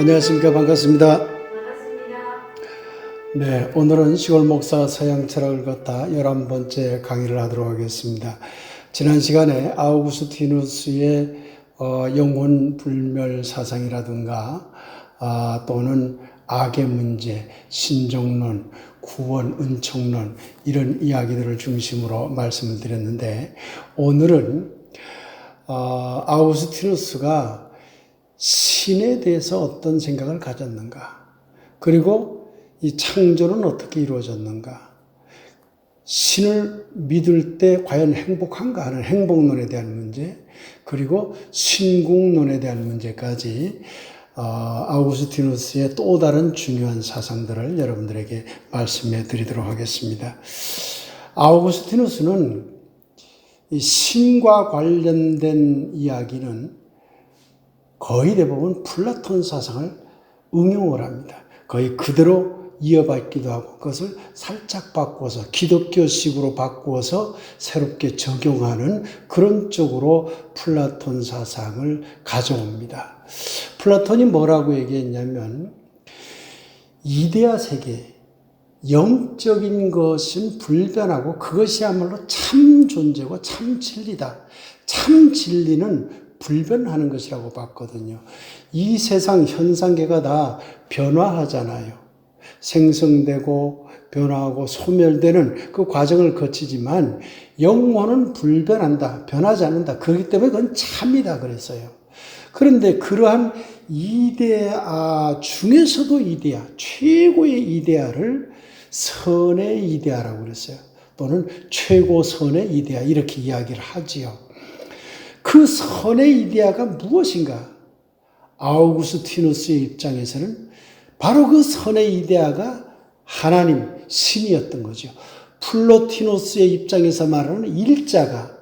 안녕하십니까. 반갑습니다. 반갑습니다. 네, 오늘은 시골 목사 서양 철학을 걷다 11번째 강의를 하도록 하겠습니다. 지난 시간에 아우구스티누스의 영혼 불멸 사상이라든가 또는 악의 문제, 신종론, 구원, 은총론 이런 이야기들을 중심으로 말씀을 드렸는데, 오늘은 아우구스티누스가 신에 대해서 어떤 생각을 가졌는가, 그리고 이 창조는 어떻게 이루어졌는가, 신을 믿을 때 과연 행복한가 하는 행복론에 대한 문제, 그리고 신궁론에 대한 문제까지 아우구스티누스의 또 다른 중요한 사상들을 여러분들에게 말씀해 드리도록 하겠습니다. 아우구스티누스는 이 신과 관련된 이야기는 거의 대부분 플라톤 사상을 응용을 합니다. 거의 그대로 이어받기도 하고, 그것을 살짝 바꾸어서 기독교식으로 바꾸어서 새롭게 적용하는 그런 쪽으로 플라톤 사상을 가져옵니다. 플라톤이 뭐라고 얘기했냐면, 이데아 세계, 영적인 것은 불변하고 그것이야말로 참 존재고 참 진리다. 참 진리는 불변하는 것이라고 봤거든요. 이 세상 현상계가 다 변화하잖아요. 생성되고 변화하고 소멸되는 그 과정을 거치지만 영혼은 불변한다. 변하지 않는다. 그렇기 때문에 그건 참이다 그랬어요. 그런데 그러한 이데아 중에서도 이데아, 최고의 이데아를 선의 이데아라고 그랬어요. 또는 최고선의 이데아 이렇게 이야기를 하지요. 그 선의 이데아가 무엇인가? 아우구스티누스의 입장에서는 바로 그 선의 이데아가 하나님, 신이었던 거죠. 플로티누스의 입장에서 말하는 일자가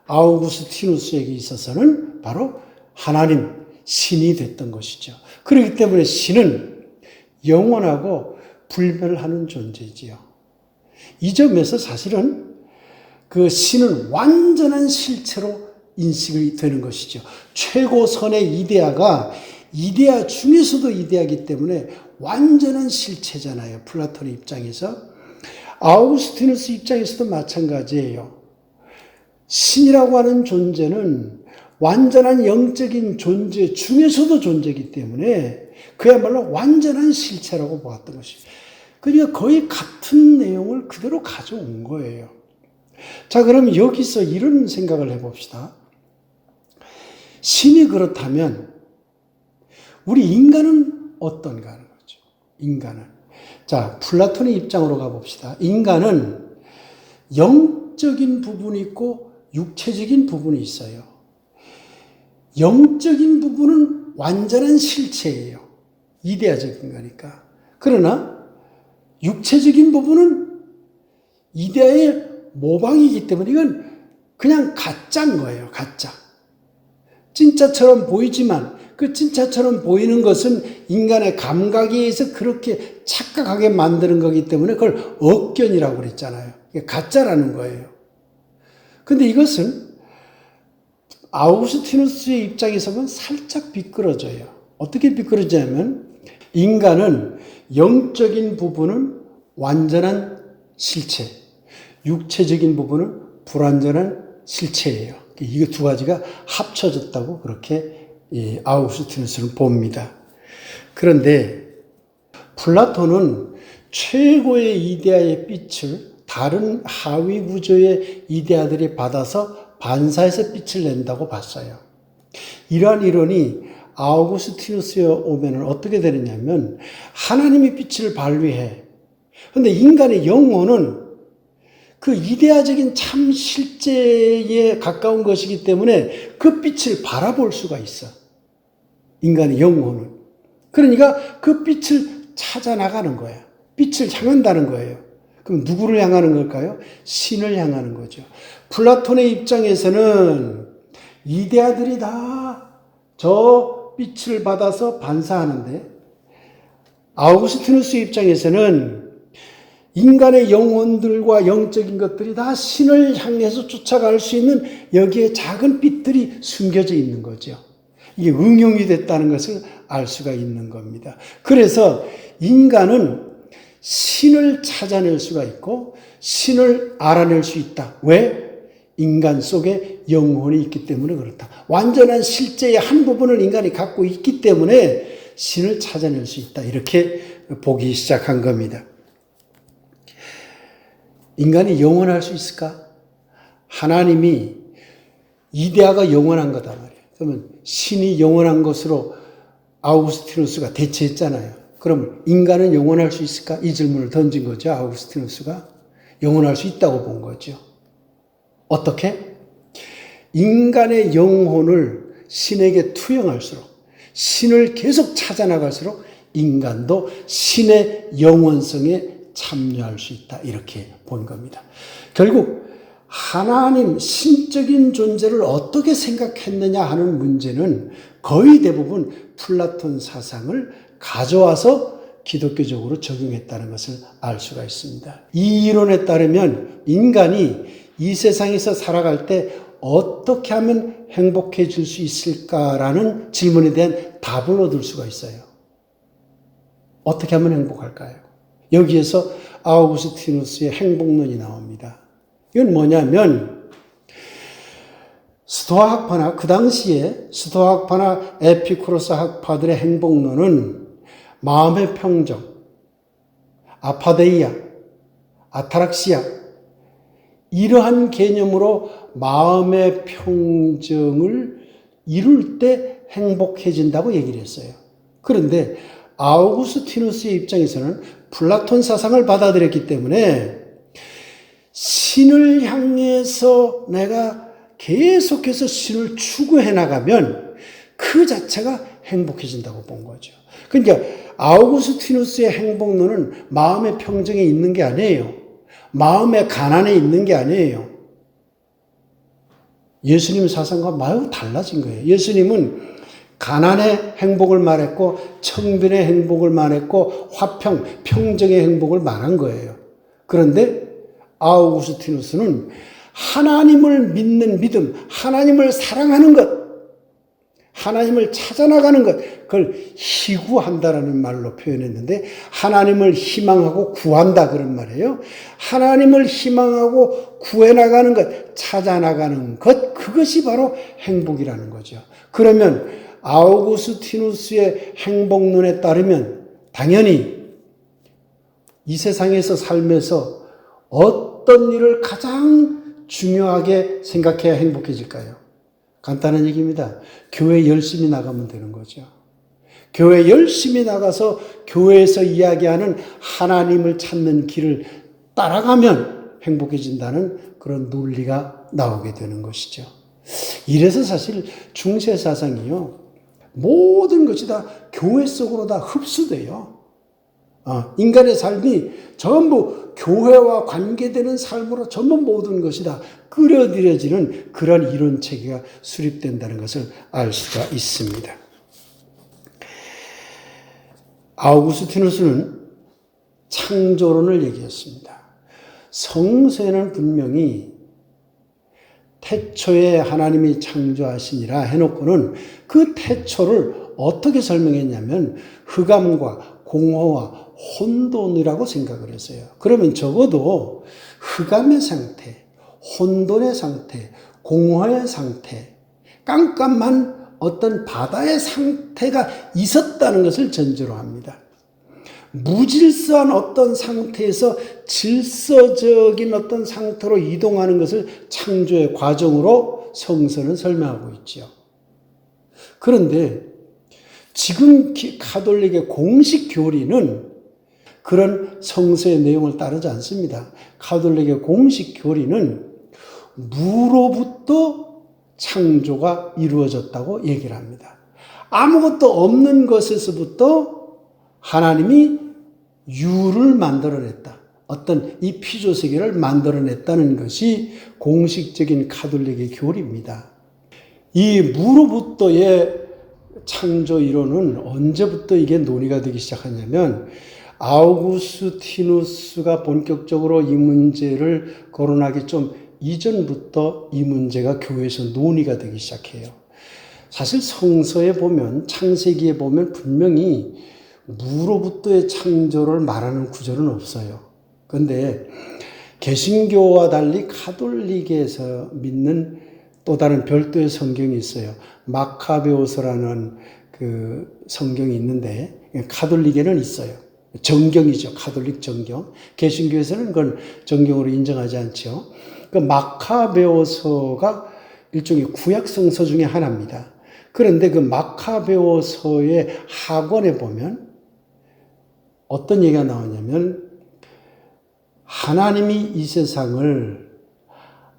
아우구스티누스에게 있어서는 바로 하나님, 신이 됐던 것이죠. 그렇기 때문에 신은 영원하고 불멸하는 존재지요. 이 점에서 사실은 그 신은 완전한 실체로 인식이 되는 것이죠. 최고선의 이데아가 이데아 중에서도 이데아이기 때문에 완전한 실체잖아요. 플라톤의 입장에서. 아우구스티누스 입장에서도 마찬가지예요. 신이라고 하는 존재는 완전한 영적인 존재 중에서도 존재이기 때문에 그야말로 완전한 실체라고 보았던 것이죠. 그러니까 거의 같은 내용을 그대로 가져온 거예요. 자, 그럼 여기서 이런 생각을 해봅시다. 신이 그렇다면 우리 인간은 어떤가 하는 거죠. 인간은. 자, 플라톤의 입장으로 가봅시다. 인간은 영적인 부분이 있고 육체적인 부분이 있어요. 영적인 부분은 완전한 실체예요. 이데아적인 거니까. 그러나 육체적인 부분은 이데아의 모방이기 때문에 이건 그냥 가짜인 거예요. 가짜. 진짜처럼 보이지만 그 진짜처럼 보이는 것은 인간의 감각에 의해서 그렇게 착각하게 만드는 거기 때문에 그걸 억견이라고 그랬잖아요. 가짜라는 거예요. 근데 이것은 아우구스티누스의 입장에서 보면 살짝 비끄러져요. 어떻게 비끄러지냐면 인간은 영적인 부분은 완전한 실체, 육체적인 부분은 불완전한 실체예요. 이 두 가지가 합쳐졌다고 그렇게 아우구스티누스는 봅니다. 그런데 플라톤은 최고의 이데아의 빛을 다른 하위 구조의 이데아들이 받아서 반사해서 빛을 낸다고 봤어요. 이러한 이론이 아우구스티누스에 오면 어떻게 되느냐면 하나님의 빛을 발휘해. 그런데 인간의 영혼은 그 이데아적인 참 실제에 가까운 것이기 때문에 그 빛을 바라볼 수가 있어. 인간의 영혼은. 그러니까 그 빛을 찾아 나가는 거야. 빛을 향한다는 거예요. 그럼 누구를 향하는 걸까요? 신을 향하는 거죠. 플라톤의 입장에서는 이데아들이 다 저 빛을 받아서 반사하는데, 아우구스티누스 입장에서는 인간의 영혼들과 영적인 것들이 다 신을 향해서 쫓아갈 수 있는 여기에 작은 빛들이 숨겨져 있는 거죠. 이게 응용이 됐다는 것을 알 수가 있는 겁니다. 그래서 인간은 신을 찾아낼 수가 있고 신을 알아낼 수 있다. 왜? 인간 속에 영혼이 있기 때문에 그렇다. 완전한 실제의 한 부분을 인간이 갖고 있기 때문에 신을 찾아낼 수 있다. 이렇게 보기 시작한 겁니다. 인간이 영원할 수 있을까? 하나님이 이데아가 영원한 거다 말이에요. 그러면 신이 영원한 것으로 아우구스티누스가 대체했잖아요. 그럼 인간은 영원할 수 있을까? 이 질문을 던진 거죠. 아우구스티누스가. 영원할 수 있다고 본 거죠. 어떻게? 인간의 영혼을 신에게 투영할수록, 신을 계속 찾아나갈수록 인간도 신의 영원성에 참여할 수 있다. 이렇게 본 겁니다. 결국 하나님, 신적인 존재를 어떻게 생각했느냐 하는 문제는 거의 대부분 플라톤 사상을 가져와서 기독교적으로 적용했다는 것을 알 수가 있습니다. 이 이론에 따르면 인간이 이 세상에서 살아갈 때 어떻게 하면 행복해질 수 있을까라는 질문에 대한 답을 얻을 수가 있어요. 어떻게 하면 행복할까요? 여기에서 아우구스티누스의 행복론이 나옵니다. 이건 뭐냐면 스토아 학파나 그 당시에 스토아 학파나 에피쿠로스 학파들의 행복론은 마음의 평정, 아파데이아, 아타락시아 이러한 개념으로 마음의 평정을 이룰 때 행복해진다고 얘기를 했어요. 그런데 아우구스티누스의 입장에서는 플라톤 사상을 받아들였기 때문에 신을 향해서 내가 계속해서 신을 추구해 나가면 그 자체가 행복해진다고 본 거죠. 그러니까 아우구스티누스의 행복론은 마음의 평정에 있는 게 아니에요. 마음의 가난에 있는 게 아니에요. 예수님 사상과 매우 달라진 거예요. 예수님은 가난의 행복을 말했고 청빈의 행복을 말했고 화평, 평정의 행복을 말한 거예요. 그런데 아우구스티누스는 하나님을 믿는 믿음, 하나님을 사랑하는 것, 하나님을 찾아나가는 것, 그걸 희구한다라는 말로 표현했는데 하나님을 희망하고 구한다 그런 말이에요. 하나님을 희망하고 구해나가는 것, 찾아나가는 것, 그것이 바로 행복이라는 거죠. 그러면 아우구스티누스의 행복론에 따르면 당연히 이 세상에서 살면서 어떤 일을 가장 중요하게 생각해야 행복해질까요? 간단한 얘기입니다. 교회 열심히 나가면 되는 거죠. 교회 열심히 나가서 교회에서 이야기하는 하나님을 찾는 길을 따라가면 행복해진다는 그런 논리가 나오게 되는 것이죠. 이래서 사실 중세 사상이요. 모든 것이 다 교회 속으로 다 흡수돼요. 인간의 삶이 전부 교회와 관계되는 삶으로 전부 모든 것이 다 끌어들여지는 그런 이론 체계가 수립된다는 것을 알 수가 있습니다. 아우구스티누스는 창조론을 얘기했습니다. 성서에는 분명히 태초에 하나님이 창조하시니라 해놓고는 그 태초를 어떻게 설명했냐면 흑암과 공허와 혼돈이라고 생각을 했어요. 그러면 적어도 흑암의 상태, 혼돈의 상태, 공허의 상태, 깜깜한 어떤 바다의 상태가 있었다는 것을 전제로 합니다. 무질서한 어떤 상태에서 질서적인 어떤 상태로 이동하는 것을 창조의 과정으로 성서는 설명하고 있죠. 그런데 지금 가톨릭의 공식 교리는 그런 성서의 내용을 따르지 않습니다. 가톨릭의 공식 교리는 무로부터 창조가 이루어졌다고 얘기를 합니다. 아무것도 없는 것에서부터 하나님이 유를 만들어냈다. 어떤 이 피조세계를 만들어냈다는 것이 공식적인 가톨릭의 교리입니다. 이 무로부터의 창조 이론은 언제부터 이게 논의가 되기 시작하냐면 아우구스티누스가 본격적으로 이 문제를 거론하기 좀 이전부터 이 문제가 교회에서 논의가 되기 시작해요. 사실 성서에 보면, 창세기에 보면 분명히 무로부터의 창조를 말하는 구절은 없어요. 그런데 개신교와 달리 가톨릭에서 믿는 또 다른 별도의 성경이 있어요. 마카베오서라는 그 성경이 있는데 가톨릭에는 있어요. 정경이죠. 가톨릭 정경. 개신교에서는 그건 정경으로 인정하지 않죠. 그 마카베오서가 일종의 구약 성서 중에 하나입니다. 그런데 그 마카베오서의 하권에 보면 어떤 얘기가 나오냐면 하나님이 이 세상을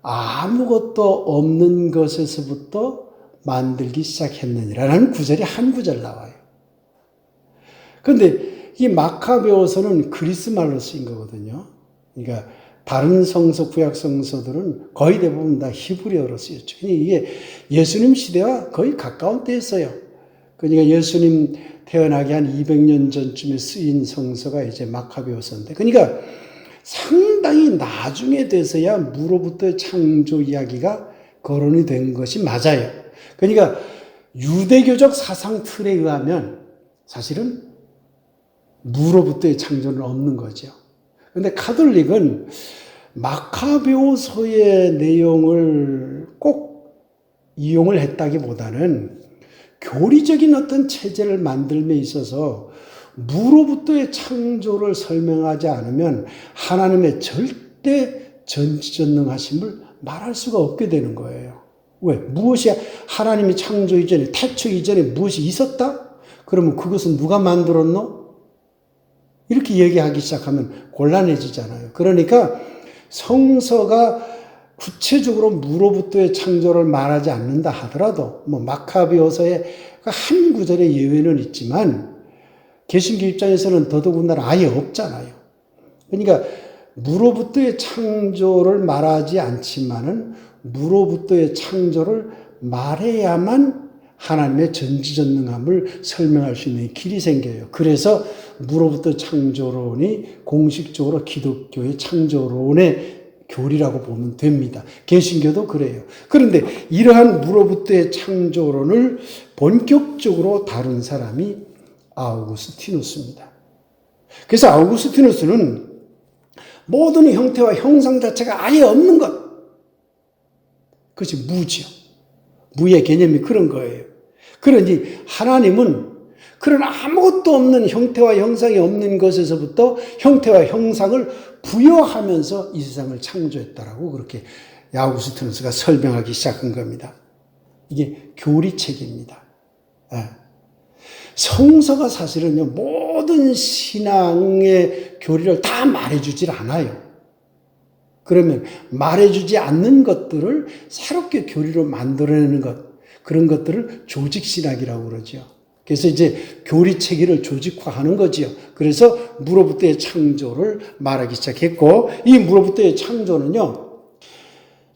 아무것도 없는 것에서부터 만들기 시작했느니라는 구절이 한 구절 나와요. 그런데 이 마카베오서는 그리스 말로 쓰인 거거든요. 그러니까 다른 성서, 구약 성서들은 거의 대부분 다 히브리어로 쓰였죠. 그러니까 이게 예수님 시대와 거의 가까운 때에 써요. 그러니까 예수님 태어나기 한 200년 전쯤에 쓰인 성서가 이제 마카베오서인데, 그러니까 상당히 나중에 돼서야 무로부터의 창조 이야기가 거론이 된 것이 맞아요. 그러니까 유대교적 사상 틀에 의하면 사실은 무로부터의 창조는 없는 거죠. 그런데 가톨릭은 마카베오서의 내용을 꼭 이용을 했다기보다는 교리적인 어떤 체제를 만들며 있어서 무로부터의 창조를 설명하지 않으면 하나님의 절대 전지전능하심을 말할 수가 없게 되는 거예요. 왜? 무엇이 하나님이 창조 이전에, 태초 이전에 무엇이 있었다? 그러면 그것은 누가 만들었노? 이렇게 얘기하기 시작하면 곤란해지잖아요. 그러니까 성서가 구체적으로 무로부터의 창조를 말하지 않는다 하더라도 마카베오서의 한 구절의 예외는 있지만 개신교 입장에서는 더더군다나 아예 없잖아요. 그러니까 무로부터의 창조를 말하지 않지만은 무로부터의 창조를 말해야만 하나님의 전지전능함을 설명할 수 있는 길이 생겨요. 그래서 무로부터 창조론이 공식적으로 기독교의 창조론의 교리라고 보면 됩니다. 개신교도 그래요. 그런데 이러한 무로부터의 창조론을 본격적으로 다룬 사람이 아우구스티누스입니다. 그래서 아우구스티누스는 모든 형태와 형상 자체가 아예 없는 것, 그것이 무지요. 무의 개념이 그런 거예요. 그러니 하나님은 그런 아무것도 없는 형태와 형상이 없는 것에서부터 형태와 형상을 부여하면서 이 세상을 창조했다라고 그렇게 아우구스티누스가 설명하기 시작한 겁니다. 이게 교리책입니다. 성서가 사실은요, 모든 신앙의 교리를 다 말해주질 않아요. 그러면 말해주지 않는 것들을 새롭게 교리로 만들어내는 것, 그런 것들을 조직신학이라고 그러죠. 그래서 이제 교리체계를 조직화하는 거지요. 그래서 무로부터의 창조를 말하기 시작했고, 이 무로부터의 창조는요,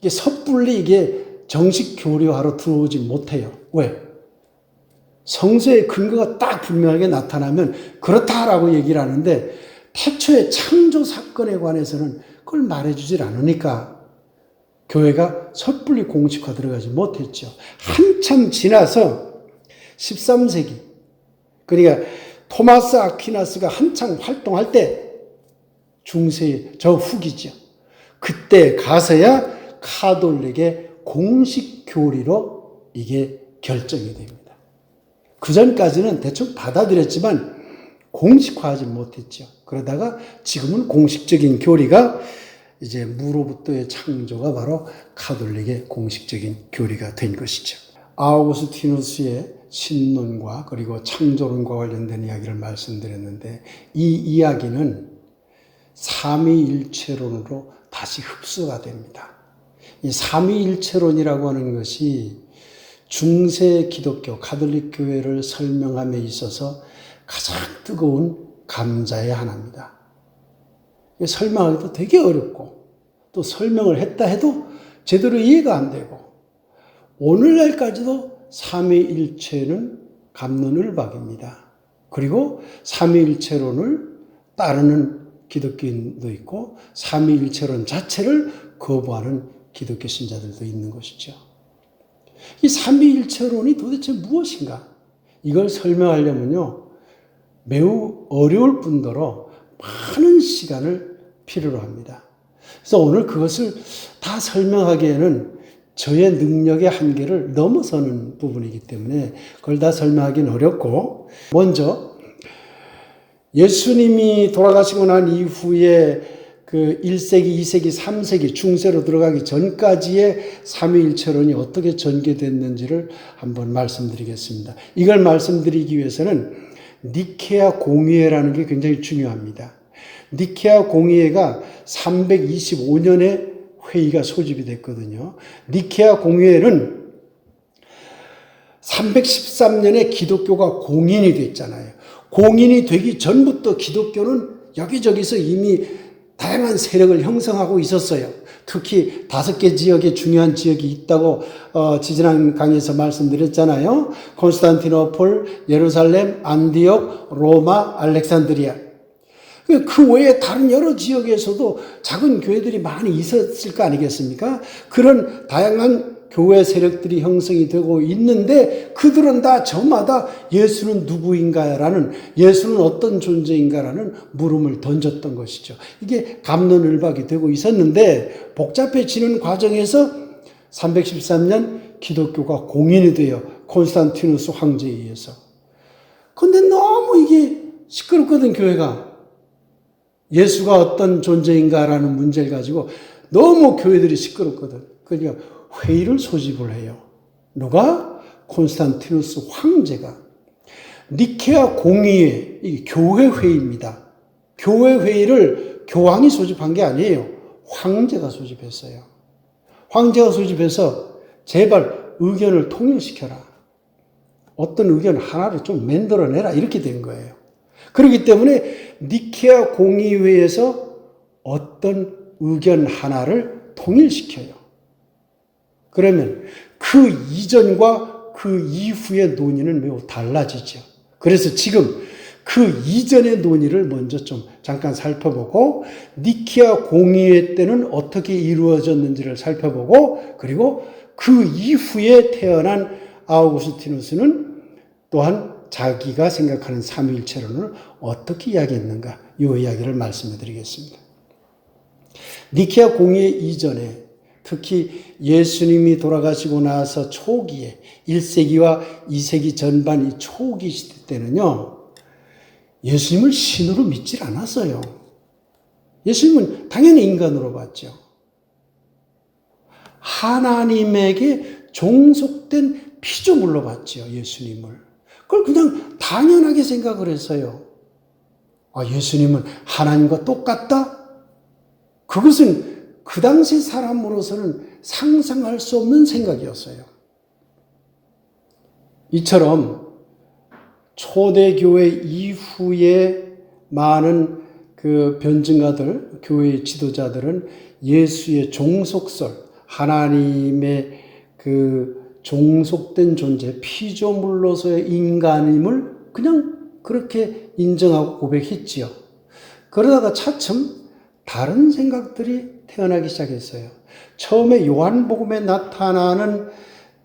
이게 섣불리 이게 정식 교리화로 들어오지 못해요. 왜? 성서의 근거가 딱 분명하게 나타나면 그렇다라고 얘기를 하는데 태초의 창조 사건에 관해서는 그걸 말해주질 않으니까 교회가 섣불리 공식화 들어가지 못했죠. 한참 지나서 13세기, 그러니까 토마스 아퀴나스가 한창 활동할 때 중세 저 후기죠. 그때 가서야 가톨릭의 공식 교리로 이게 결정이 됩니다. 그 전까지는 대충 받아들였지만 공식화하지 못했죠. 그러다가 지금은 공식적인 교리가 이제 무로부터의 창조가 바로 가톨릭의 공식적인 교리가 된 것이죠. 아우구스티누스의 신론과 그리고 창조론과 관련된 이야기를 말씀드렸는데 이 이야기는 삼위일체론으로 다시 흡수가 됩니다. 이 삼위일체론이라고 하는 것이 중세 기독교 가톨릭 교회를 설명함에 있어서 가장 뜨거운 감자의 하나입니다. 설명하기도 되게 어렵고 또 설명을 했다 해도 제대로 이해가 안 되고 오늘날까지도 삼위일체는 갑론을박입니다. 그리고 삼위일체론을 따르는 기독교인도 있고 삼위일체론 자체를 거부하는 기독교 신자들도 있는 것이죠. 이 삼위일체론이 도대체 무엇인가? 이걸 설명하려면요, 매우 어려울 뿐더러 많은 시간을 필요로 합니다. 그래서 오늘 그것을 다 설명하기에는 저의 능력의 한계를 넘어서는 부분이기 때문에 그걸 다 설명하기는 어렵고, 먼저 예수님이 돌아가시고 난 이후에 그 1세기, 2세기, 3세기 중세로 들어가기 전까지의 삼위일체론이 어떻게 전개됐는지를 한번 말씀드리겠습니다. 이걸 말씀드리기 위해서는 니케아 공의회라는 게 굉장히 중요합니다. 니케아 공의회가 325년에 회의가 소집이 됐거든요. 니케아 공의회는 313년에 기독교가 공인이 됐잖아요. 공인이 되기 전부터 기독교는 여기저기서 이미 다양한 세력을 형성하고 있었어요. 특히 5개 지역에 중요한 지역이 있다고 지지난 강의에서 말씀드렸잖아요. 콘스탄티노폴, 예루살렘, 안디옥, 로마, 알렉산드리아. 그 외에 다른 여러 지역에서도 작은 교회들이 많이 있었을 거 아니겠습니까? 그런 다양한 교회 세력들이 형성이 되고 있는데 그들은 다 저마다 예수는 누구인가라는, 예수는 어떤 존재인가라는 물음을 던졌던 것이죠. 이게 갑론을박이 되고 있었는데 복잡해지는 과정에서 313년 기독교가 공인이 돼요. 콘스탄티누스 황제에 의해서. 근데 너무 이게 시끄럽거든, 교회가. 예수가 어떤 존재인가라는 문제를 가지고 너무 교회들이 시끄럽거든. 그러니까 회의를 소집을 해요. 누가? 콘스탄티누스 황제가. 니케아 공의회, 이게 교회 회의입니다. 교회 회의를 교황이 소집한 게 아니에요. 황제가 소집했어요. 황제가 소집해서 제발 의견을 통일시켜라. 어떤 의견 하나를 좀 만들어내라. 이렇게 된 거예요. 그렇기 때문에 니케아 공의회에서 어떤 의견 하나를 통일시켜요. 그러면 그 이전과 그 이후의 논의는 매우 달라지죠. 그래서 지금 그 이전의 논의를 먼저 좀 잠깐 살펴보고 니케아 공의회 때는 어떻게 이루어졌는지를 살펴보고, 그리고 그 이후에 태어난 아우구스티누스는 또한 자기가 생각하는 삼위일체론을 어떻게 이야기했는가, 이 이야기를 말씀해 드리겠습니다. 니케아 공의회 이전에, 특히 예수님이 돌아가시고 나서 초기에 1세기와 2세기 전반 이 초기 시대 때는요, 예수님을 신으로 믿질 않았어요. 예수님은 당연히 인간으로 봤죠. 하나님에게 종속된 피조물로 봤죠, 예수님을. 그걸 그냥 당연하게 생각을 했어요. 예수님은 하나님과 똑같다? 그것은 그 당시 사람으로서는 상상할 수 없는 생각이었어요. 이처럼 초대교회 이후에 많은 그 변증가들, 교회의 지도자들은 예수의 종속설, 하나님의 그 종속된 존재, 피조물로서의 인간임을 그냥 그렇게 인정하고 고백했지요. 그러다가 차츰 다른 생각들이 태어나기 시작했어요. 처음에 요한복음에 나타나는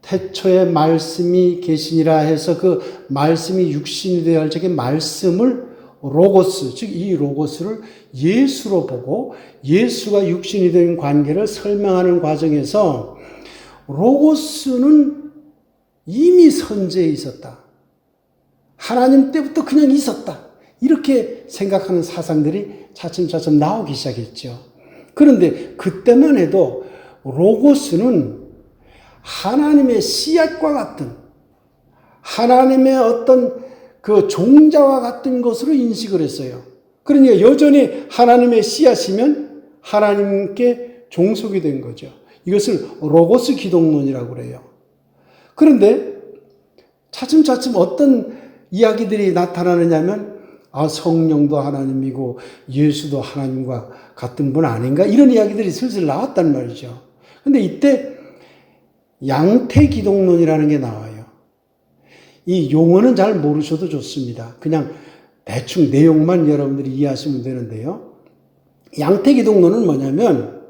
태초에 말씀이 계시니라 해서 그 말씀이 육신이 되어 할 적에 말씀을 로고스, 즉 이 로고스를 예수로 보고 예수가 육신이 된 관계를 설명하는 과정에서 로고스는 이미 선제에 있었다. 하나님 때부터 그냥 있었다. 이렇게 생각하는 사상들이 차츰차츰 나오기 시작했죠. 그런데 그때만 해도 로고스는 하나님의 씨앗과 같은, 하나님의 어떤 그 종자와 같은 것으로 인식을 했어요. 그러니까 여전히 하나님의 씨앗이면 하나님께 종속이 된 거죠. 이것을 로고스 기독론이라고 그래요. 그런데 차츰차츰 어떤 이야기들이 나타나느냐면 성령도 하나님이고 예수도 하나님과 같은 분 아닌가? 이런 이야기들이 슬슬 나왔단 말이죠. 근데 이때 양태 기독론이라는 게 나와요. 이 용어는 잘 모르셔도 좋습니다. 그냥 대충 내용만 여러분들이 이해하시면 되는데요. 양태 기독론은 뭐냐면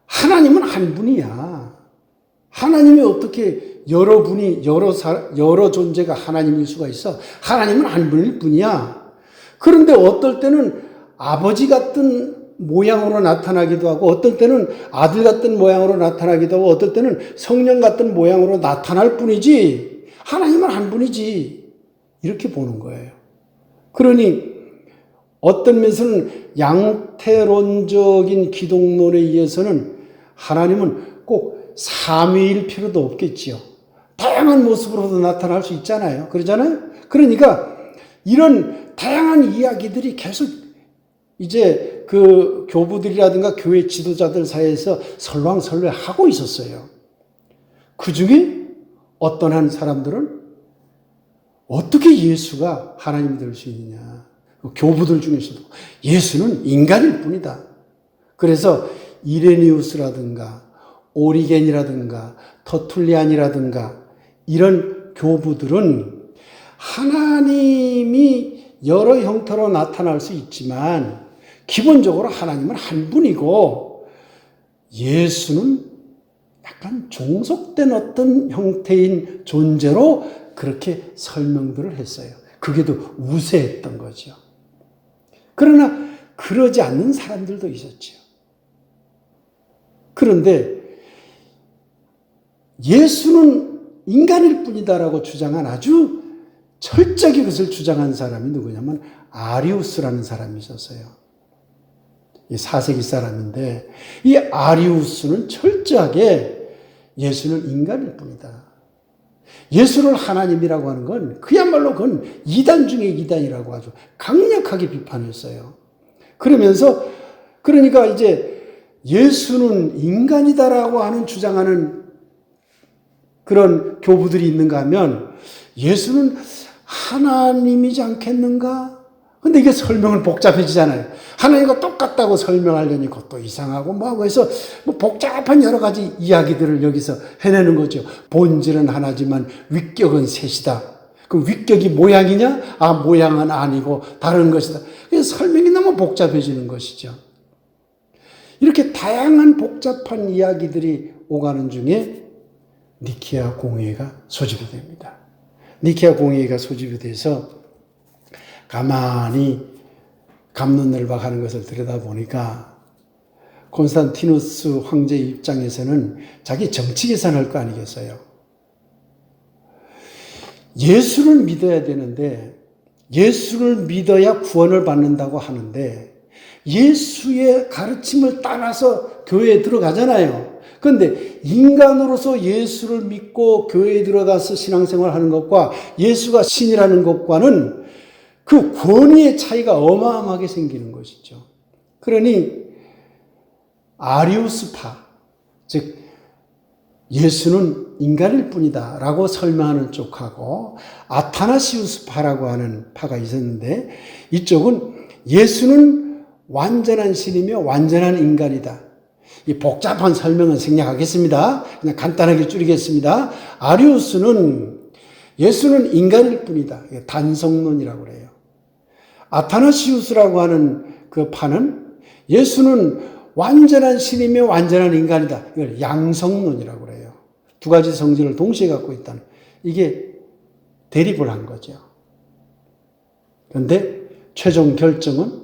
하나님은 한 분이야. 하나님이 어떻게 여러분이 여러 존재가 하나님일 수가 있어? 하나님은 한 분일 뿐이야. 그런데 어떨 때는 아버지 같은 모양으로 나타나기도 하고, 어떨 때는 아들 같은 모양으로 나타나기도 하고, 어떨 때는 성령 같은 모양으로 나타날 뿐이지 하나님은 한 분이지, 이렇게 보는 거예요. 그러니 어떤 면에서는 양태론적인 기독론에 의해서는 하나님은 꼭 삼위일 필요도 없겠지요. 다양한 모습으로도 나타날 수 있잖아요. 그러잖아요. 그러니까 이런 다양한 이야기들이 계속 이제 그 교부들이라든가 교회 지도자들 사이에서 설왕설래하고 있었어요. 그 중에 어떤 한 사람들은 어떻게 예수가 하나님이 될 수 있느냐. 교부들 중에서도 예수는 인간일 뿐이다. 그래서 이레니우스라든가 오리겐이라든가 터툴리안이라든가 이런 교부들은 하나님이 여러 형태로 나타날 수 있지만 기본적으로 하나님은 한 분이고 예수는 약간 종속된 어떤 형태인 존재로 그렇게 설명들을 했어요. 그게 더 우세했던 거죠. 그러나 그러지 않는 사람들도 있었죠. 그런데 예수는 인간일 뿐이다라고 주장한 아주 철저하게 그것을 주장한 사람이 누구냐면 아리우스라는 사람이 있었어요. 4세기 사람인데 이 아리우스는 철저하게 예수는 인간일 뿐이다. 예수를 하나님이라고 하는 건 그야말로 그건 이단 중에 이단이라고 아주 강력하게 비판했어요. 그러면서 그러니까 이제 예수는 인간이다라고 하는 주장하는 그런 교부들이 있는가 하면 예수는 하나님이지 않겠는가? 근데 이게 설명은 복잡해지잖아요. 하나님과 똑같다고 설명하려니 그것도 이상하고 뭐하고 해서 뭐 복잡한 여러 가지 이야기들을 여기서 해내는 거죠. 본질은 하나지만 위격은 셋이다. 그 위격이 모양이냐? 아, 모양은 아니고 다른 것이다. 그래서 설명이 너무 복잡해지는 것이죠. 이렇게 다양한 복잡한 이야기들이 오가는 중에 니케아 공회가 소집이 됩니다. 니케아 공회가 소집이 돼서 가만히 갑론을박하는 것을 들여다보니까 콘스탄티누스 황제 입장에서는 자기 정치 계산할 거 아니겠어요. 예수를 믿어야 되는데 예수를 믿어야 구원을 받는다고 하는데 예수의 가르침을 따라서 교회에 들어가잖아요. 그런데 인간으로서 예수를 믿고 교회에 들어가서 신앙생활하는 것과 예수가 신이라는 것과는 그 권위의 차이가 어마어마하게 생기는 것이죠. 그러니 아리우스파, 즉 예수는 인간일 뿐이다 라고 설명하는 쪽하고 아타나시우스파라고 하는 파가 있었는데 이쪽은 예수는 완전한 신이며 완전한 인간이다. 이 복잡한 설명은 생략하겠습니다. 그냥 간단하게 줄이겠습니다. 아리우스는 예수는 인간일 뿐이다. 단성론이라고 그래요. 아타나시우스라고 하는 그 파는 예수는 완전한 신이며 완전한 인간이다. 이걸 양성론이라고 그래요. 두 가지 성질을 동시에 갖고 있다는. 이게 대립을 한 거죠. 그런데 최종 결정은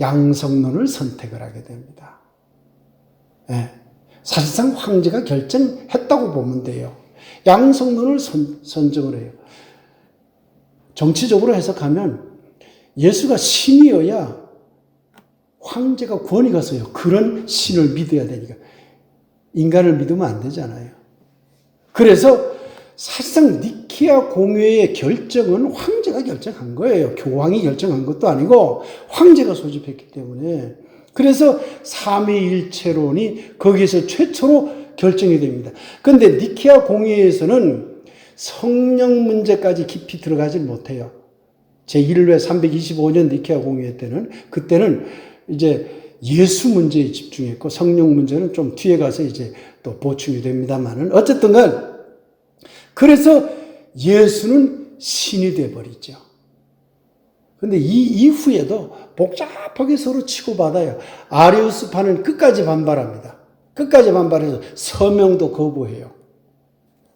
양성론을 선택을 하게 됩니다. 예. 사실상 황제가 결정했다고 보면 돼요. 양성론을 선정을 해요. 정치적으로 해석하면 예수가 신이어야 황제가 권위가 서요. 그런 신을 믿어야 되니까. 인간을 믿으면 안 되잖아요. 그래서 사실상 니케아 공회의 결정은 황제가 결정한 거예요. 교황이 결정한 것도 아니고 황제가 소집했기 때문에. 그래서 삼위일체론이 거기에서 최초로 결정이 됩니다. 그런데 니케아 공회에서는 성령 문제까지 깊이 들어가지 못해요. 제1회 325년 니케아 공회 때는 그때는 이제 예수 문제에 집중했고 성령 문제는 좀 뒤에 가서 이제 또 보충이 됩니다만은 어쨌든 간 그래서 예수는 신이 돼 버리죠. 근데 이 이후에도 복잡하게 서로 치고받아요. 아리우스파는 끝까지 반발합니다. 끝까지 반발해서 서명도 거부해요.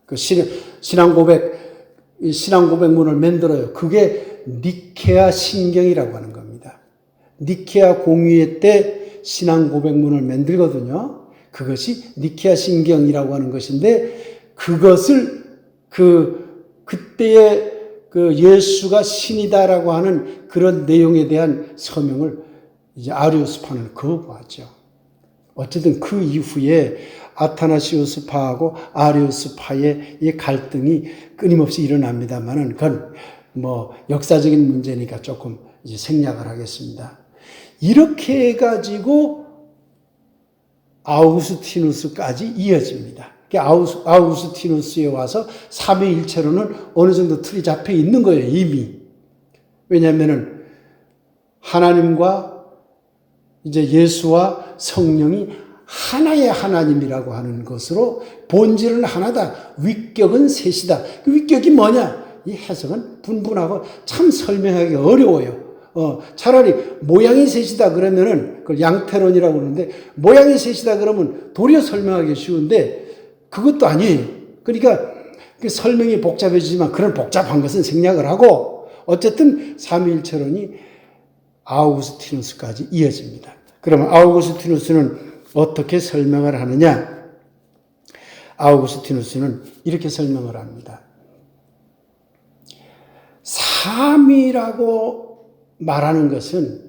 그 신앙 고백문을 만들어요. 그게 니케아 신경이라고 하는 겁니다. 니케아 공의회 때 신앙 고백문을 만들거든요. 그것이 니케아 신경이라고 하는 것인데, 그것을 그때의 그 예수가 신이다라고 하는 그런 내용에 대한 서명을 이제 아리우스파는 거부하죠. 어쨌든 그 이후에 아타나시우스파하고 아리우스파의 이 갈등이 끊임없이 일어납니다만은 그건 뭐 역사적인 문제니까 조금 이제 생략을 하겠습니다. 이렇게 해가지고 아우구스티누스까지 이어집니다. 아우구스티누스에 와서 삼위일체론은 어느 정도 틀이 잡혀 있는 거예요, 이미. 왜냐하면은 하나님과 이제 예수와 성령이 하나의 하나님이라고 하는 것으로 본질은 하나다. 위격은 셋이다. 그 위격이 뭐냐? 이 해석은 분분하고 참 설명하기 어려워요. 차라리 모양이 셋이다 그러면은 그걸 양태론이라고 그러는데, 모양이 셋이다 그러면 도리어 설명하기 쉬운데 그것도 아니에요. 그러니까 설명이 복잡해지지만 그런 복잡한 것은 생략을 하고, 어쨌든 삼위일체론이 아우구스티누스까지 이어집니다. 그러면 아우구스티누스는 어떻게 설명을 하느냐? 아우구스티누스는 이렇게 설명을 합니다. 삼위라고 말하는 것은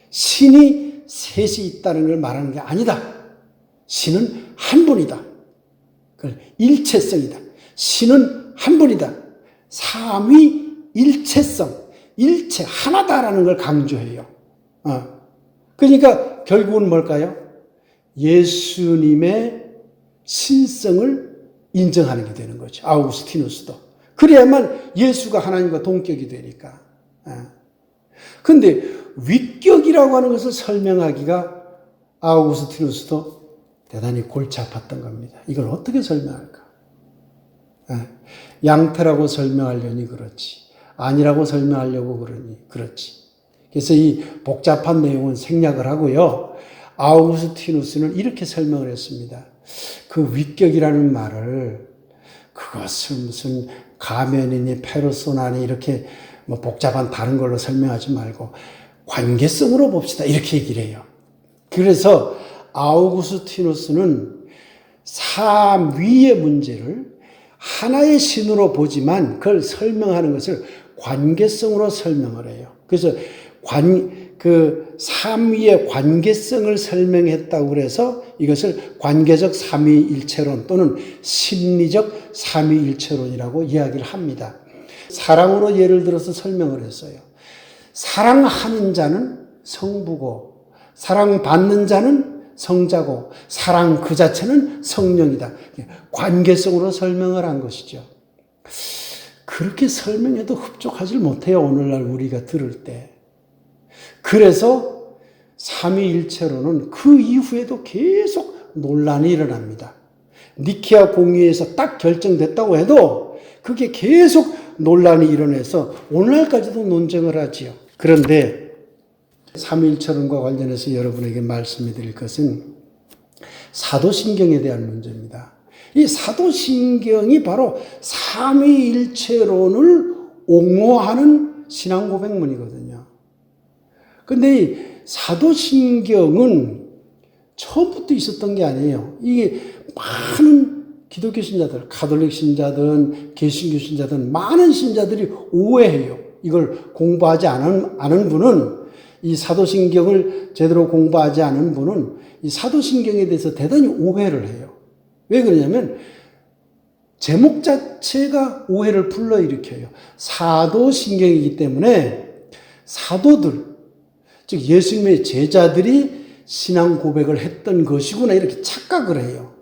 신이 셋이 있다는 걸 말하는 게 아니다. 신은 한 분이다. 일체성이다. 신은 한 분이다. 삼위일체성, 일체 하나다라는 걸 강조해요. 그러니까 결국은 뭘까요? 예수님의 신성을 인정하는 게 되는 거죠. 아우구스티누스도. 그래야만 예수가 하나님과 동격이 되니까. 그런데 위격이라고 하는 것을 설명하기가 아우구스티누스도 대단히 골치 아팠던 겁니다. 이걸 어떻게 설명할까? 양태라고 설명하려니 그렇지, 아니라고 설명하려고 그러니 그렇지. 그래서 이 복잡한 내용은 생략을 하고요. 아우구스티누스는 이렇게 설명을 했습니다. 그 위격이라는 말을 그것을 무슨 가면이니 페르소나니 이렇게 뭐 복잡한 다른 걸로 설명하지 말고 관계성으로 봅시다, 이렇게 얘기를 해요. 그래서 아우구스티누스는 삼위의 문제를 하나의 신으로 보지만 그걸 설명하는 것을 관계성으로 설명을 해요. 그래서 삼위의 관계성을 설명했다고 그래서 이것을 관계적 삼위일체론 또는 심리적 삼위일체론이라고 이야기를 합니다. 사랑으로 예를 들어서 설명을 했어요. 사랑하는 자는 성부고, 사랑받는 자는 성자고, 사랑 그 자체는 성령이다. 관계성으로 설명을 한 것이죠. 그렇게 설명해도 흡족하지 못해요, 오늘날 우리가 들을 때. 그래서 삼위일체론은 그 이후에도 계속 논란이 일어납니다. 니케아 공의회에서 딱 결정됐다고 해도 그게 계속 논란이 일어나서 오늘날까지도 논쟁을 하지요. 그런데 삼위일체론과 관련해서 여러분에게 말씀해 드릴 것은 사도신경에 대한 문제입니다. 이 사도신경이 바로 삼위일체론을 옹호하는 신앙 고백문이거든요. 근데 이 사도신경은 처음부터 있었던 게 아니에요. 이게 많은 기독교 신자들, 가톨릭 신자든 개신교 신자든 많은 신자들이 오해해요. 이걸 공부하지 않은 분은, 이 사도신경을 제대로 공부하지 않은 분은 이 사도신경에 대해서 대단히 오해를 해요. 왜 그러냐면 제목 자체가 오해를 불러일으켜요. 사도신경이기 때문에 사도들, 즉 예수님의 제자들이 신앙 고백을 했던 것이구나 이렇게 착각을 해요.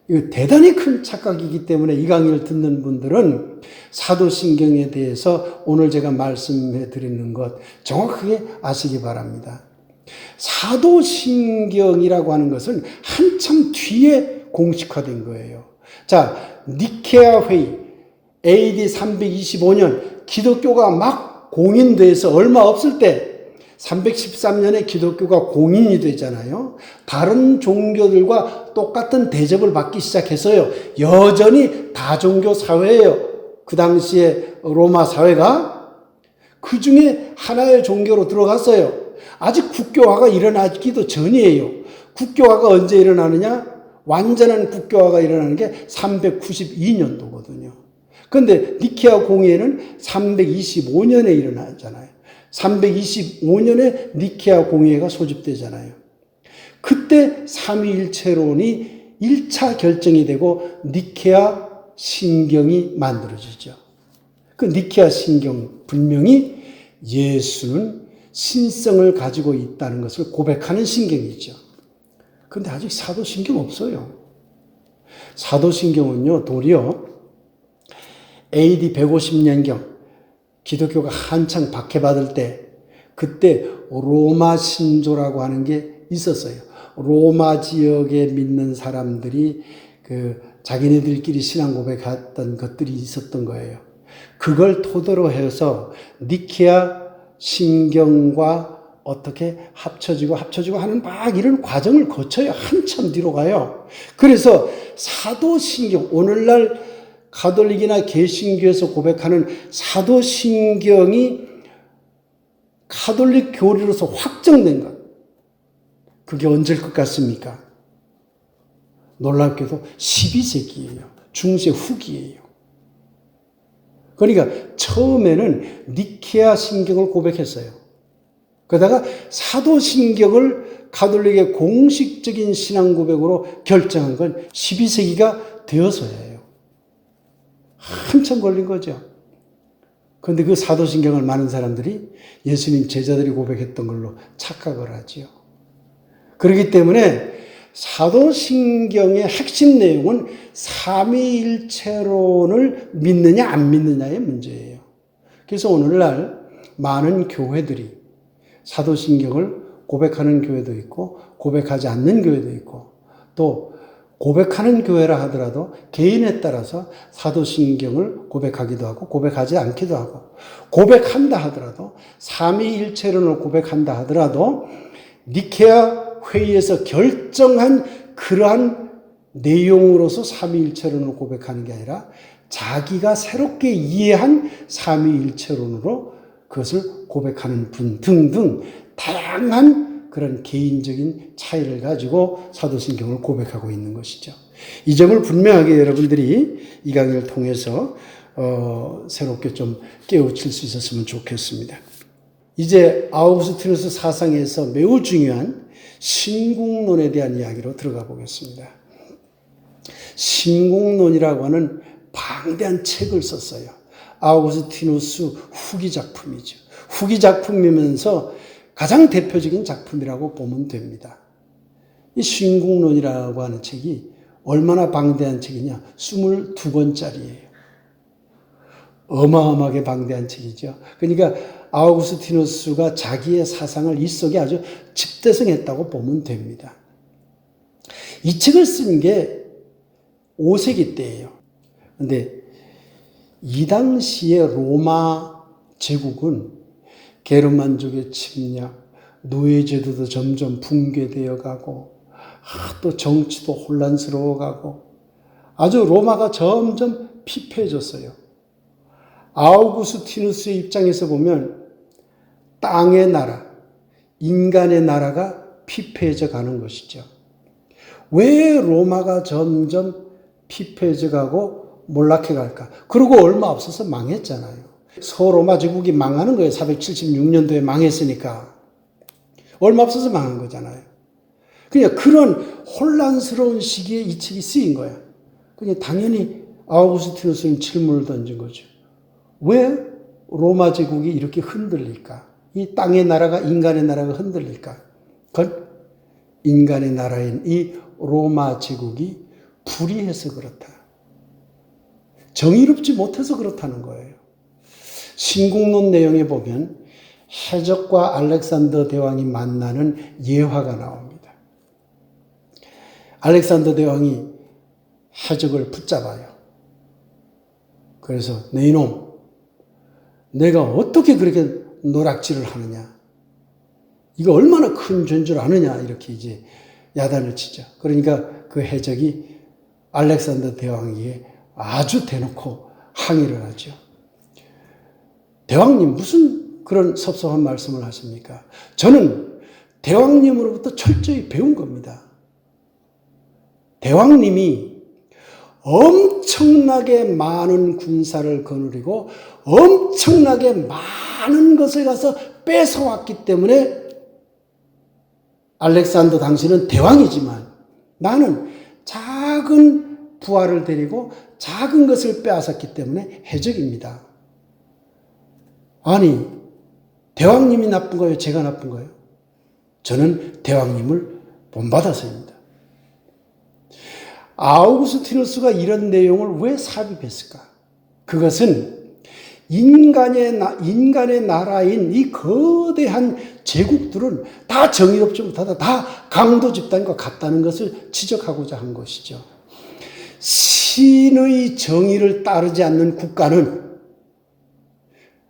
이거 대단히 큰 착각이기 때문에 이 강의를 듣는 분들은 사도신경에 대해서 오늘 제가 말씀해 드리는 것 정확하게 아시기 바랍니다. 사도신경이라고 하는 것은 한참 뒤에 공식화된 거예요. 자, 니케아 회의 AD 325년 기독교가 막 공인돼서 얼마 없을 때 313년에 기독교가 공인이 되잖아요. 다른 종교들과 똑같은 대접을 받기 시작해서요. 여전히 다종교 사회예요. 그 당시에 로마 사회가 그 중에 하나의 종교로 들어갔어요. 아직 국교화가 일어나기도 전이에요. 국교화가 언제 일어나느냐? 완전한 국교화가 일어나는 게 392년도거든요. 그런데 니케아 공의회는 325년에 일어나잖아요. 325년에 니케아 공의회가 소집되잖아요. 그때 삼위일체론이 1차 결정이 되고 니케아 신경이 만들어지죠. 그 니케아 신경 분명히 예수는 신성을 가지고 있다는 것을 고백하는 신경이죠. 그런데 아직 사도신경 없어요. 사도신경은요, 도리어 AD 150년경 기독교가 한창 박해받을 때 그때 로마 신조라고 하는 게 있었어요. 로마 지역에 믿는 사람들이 자기네들끼리 신앙 고백했던 것들이 있었던 거예요. 그걸 토대로 해서 니케아 신경과 어떻게 합쳐지고 하는 막 이런 과정을 거쳐요. 한참 뒤로 가요. 그래서 사도신경, 오늘날 가톨릭이나 개신교에서 고백하는 사도신경이 가톨릭 교리로서 확정된 것. 그게 언제일 것 같습니까? 놀랍게도 12세기예요. 중세 후기예요. 그러니까 처음에는 니케아 신경을 고백했어요. 그러다가 사도신경을 가톨릭의 공식적인 신앙 고백으로 결정한 건 12세기가 되어서예요. 한참 걸린 거죠. 그런데 그 사도신경을 많은 사람들이 예수님 제자들이 고백했던 걸로 착각을 하지요. 그렇기 때문에 사도신경의 핵심 내용은 삼위일체론을 믿느냐 안 믿느냐의 문제예요. 그래서 오늘날 많은 교회들이 사도신경을 고백하는 교회도 있고 고백하지 않는 교회도 있고 또 고백하는 교회라 하더라도 개인에 따라서 사도신경을 고백하기도 하고 고백하지 않기도 하고 고백한다 하더라도 삼위일체론을 고백한다 하더라도 니케아 회의에서 결정한 그러한 내용으로서 삼위일체론을 고백하는 게 아니라 자기가 새롭게 이해한 삼위일체론으로 그것을 고백하는 분 등등 다양한 그런 개인적인 차이를 가지고 사도신경을 고백하고 있는 것이죠. 이 점을 분명하게 여러분들이 이 강의를 통해서 새롭게 좀 깨우칠 수 있었으면 좋겠습니다. 이제 아우구스티누스 사상에서 매우 중요한 신국론에 대한 이야기로 들어가 보겠습니다. 신국론이라고 하는 방대한 책을 썼어요. 아우구스티누스 후기 작품이죠. 후기 작품이면서 가장 대표적인 작품이라고 보면 됩니다. 이 신국론이라고 하는 책이 얼마나 방대한 책이냐? 22권짜리예요. 어마어마하게 방대한 책이죠. 그러니까 아우구스티누스가 자기의 사상을 이 속에 아주 집대성했다고 보면 됩니다. 이 책을 쓴 게 5세기 때예요. 그런데 이 당시에 로마 제국은 게르만족의 침략, 노예제도도 점점 붕괴되어 가고 또 정치도 혼란스러워 가고 아주 로마가 점점 피폐해졌어요. 아우구스티누스의 입장에서 보면 땅의 나라, 인간의 나라가 피폐해져 가는 것이죠. 왜 로마가 점점 피폐해져 가고 몰락해 갈까? 그러고 얼마 없어서 망했잖아요. 서로마 제국이 망하는 거예요. 476년도에 망했으니까. 얼마 없어서 망한 거잖아요. 그러니까 그런 혼란스러운 시기에 이 책이 쓰인 거야. 그러니까 당연히 아우구스티누스는 질문을 던진 거죠. 왜 로마 제국이 이렇게 흔들릴까? 이 땅의 나라가 인간의 나라가 흔들릴까? 그건 인간의 나라인 이 로마 제국이 불의해서 그렇다. 정의롭지 못해서 그렇다는 거예요. 신국론 내용에 보면 해적과 알렉산더 대왕이 만나는 예화가 나옵니다. 알렉산더 대왕이 해적을 붙잡아요. 그래서 네 이놈, 내가 어떻게 그렇게 노략질을 하느냐? 이거 얼마나 큰 죄인 줄 아느냐 이렇게 이제 야단을 치죠. 그러니까 그 해적이 알렉산더 대왕에게 아주 대놓고 항의를 하죠. 대왕님 무슨 그런 섭섭한 말씀을 하십니까? 저는 대왕님으로부터 철저히 배운 겁니다. 대왕님이 엄청나게 많은 군사를 거느리고 엄청나게 많은 것을 가서 뺏어왔기 때문에 알렉산더 당신은 대왕이지만 나는 작은 부하를 데리고 작은 것을 빼앗았기 때문에 해적입니다. 아니, 대왕님이 나쁜 거예요? 제가 나쁜 거예요? 저는 대왕님을 본받아서입니다. 아우구스티누스가 이런 내용을 왜 삽입했을까? 그것은 인간의 나라인 이 거대한 제국들은 다 정의롭지 못하다, 다 강도 집단과 같다는 것을 지적하고자 한 것이죠. 신의 정의를 따르지 않는 국가는,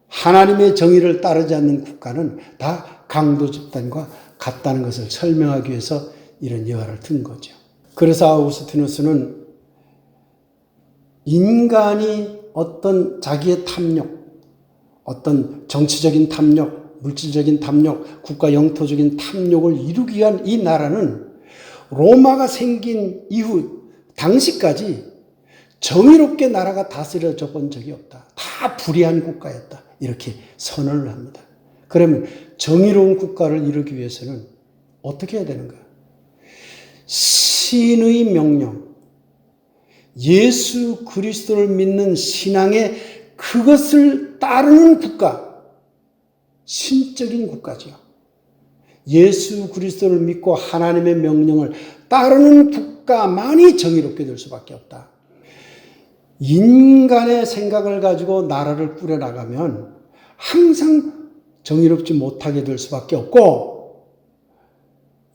하나님의 정의를 따르지 않는 국가는 다 강도 집단과 같다는 것을 설명하기 위해서 이런 예화를 든 거죠. 그래서 아우구스티누스는 인간이 어떤 자기의 탐욕, 어떤 정치적인 탐욕, 물질적인 탐욕, 국가 영토적인 탐욕을 이루기 위한 이 나라는 로마가 생긴 이후 당시까지 정의롭게 나라가 다스려져 본 적이 없다. 다 불의한 국가였다. 이렇게 선언을 합니다. 그러면 정의로운 국가를 이루기 위해서는 어떻게 해야 되는가? 신의 명령, 예수 그리스도를 믿는 신앙의 그것을 따르는 국가, 신적인 국가죠. 예수 그리스도를 믿고 하나님의 명령을 따르는 국가만이 정의롭게 될 수밖에 없다. 인간의 생각을 가지고 나라를 꾸려나가면 항상 정의롭지 못하게 될 수밖에 없고,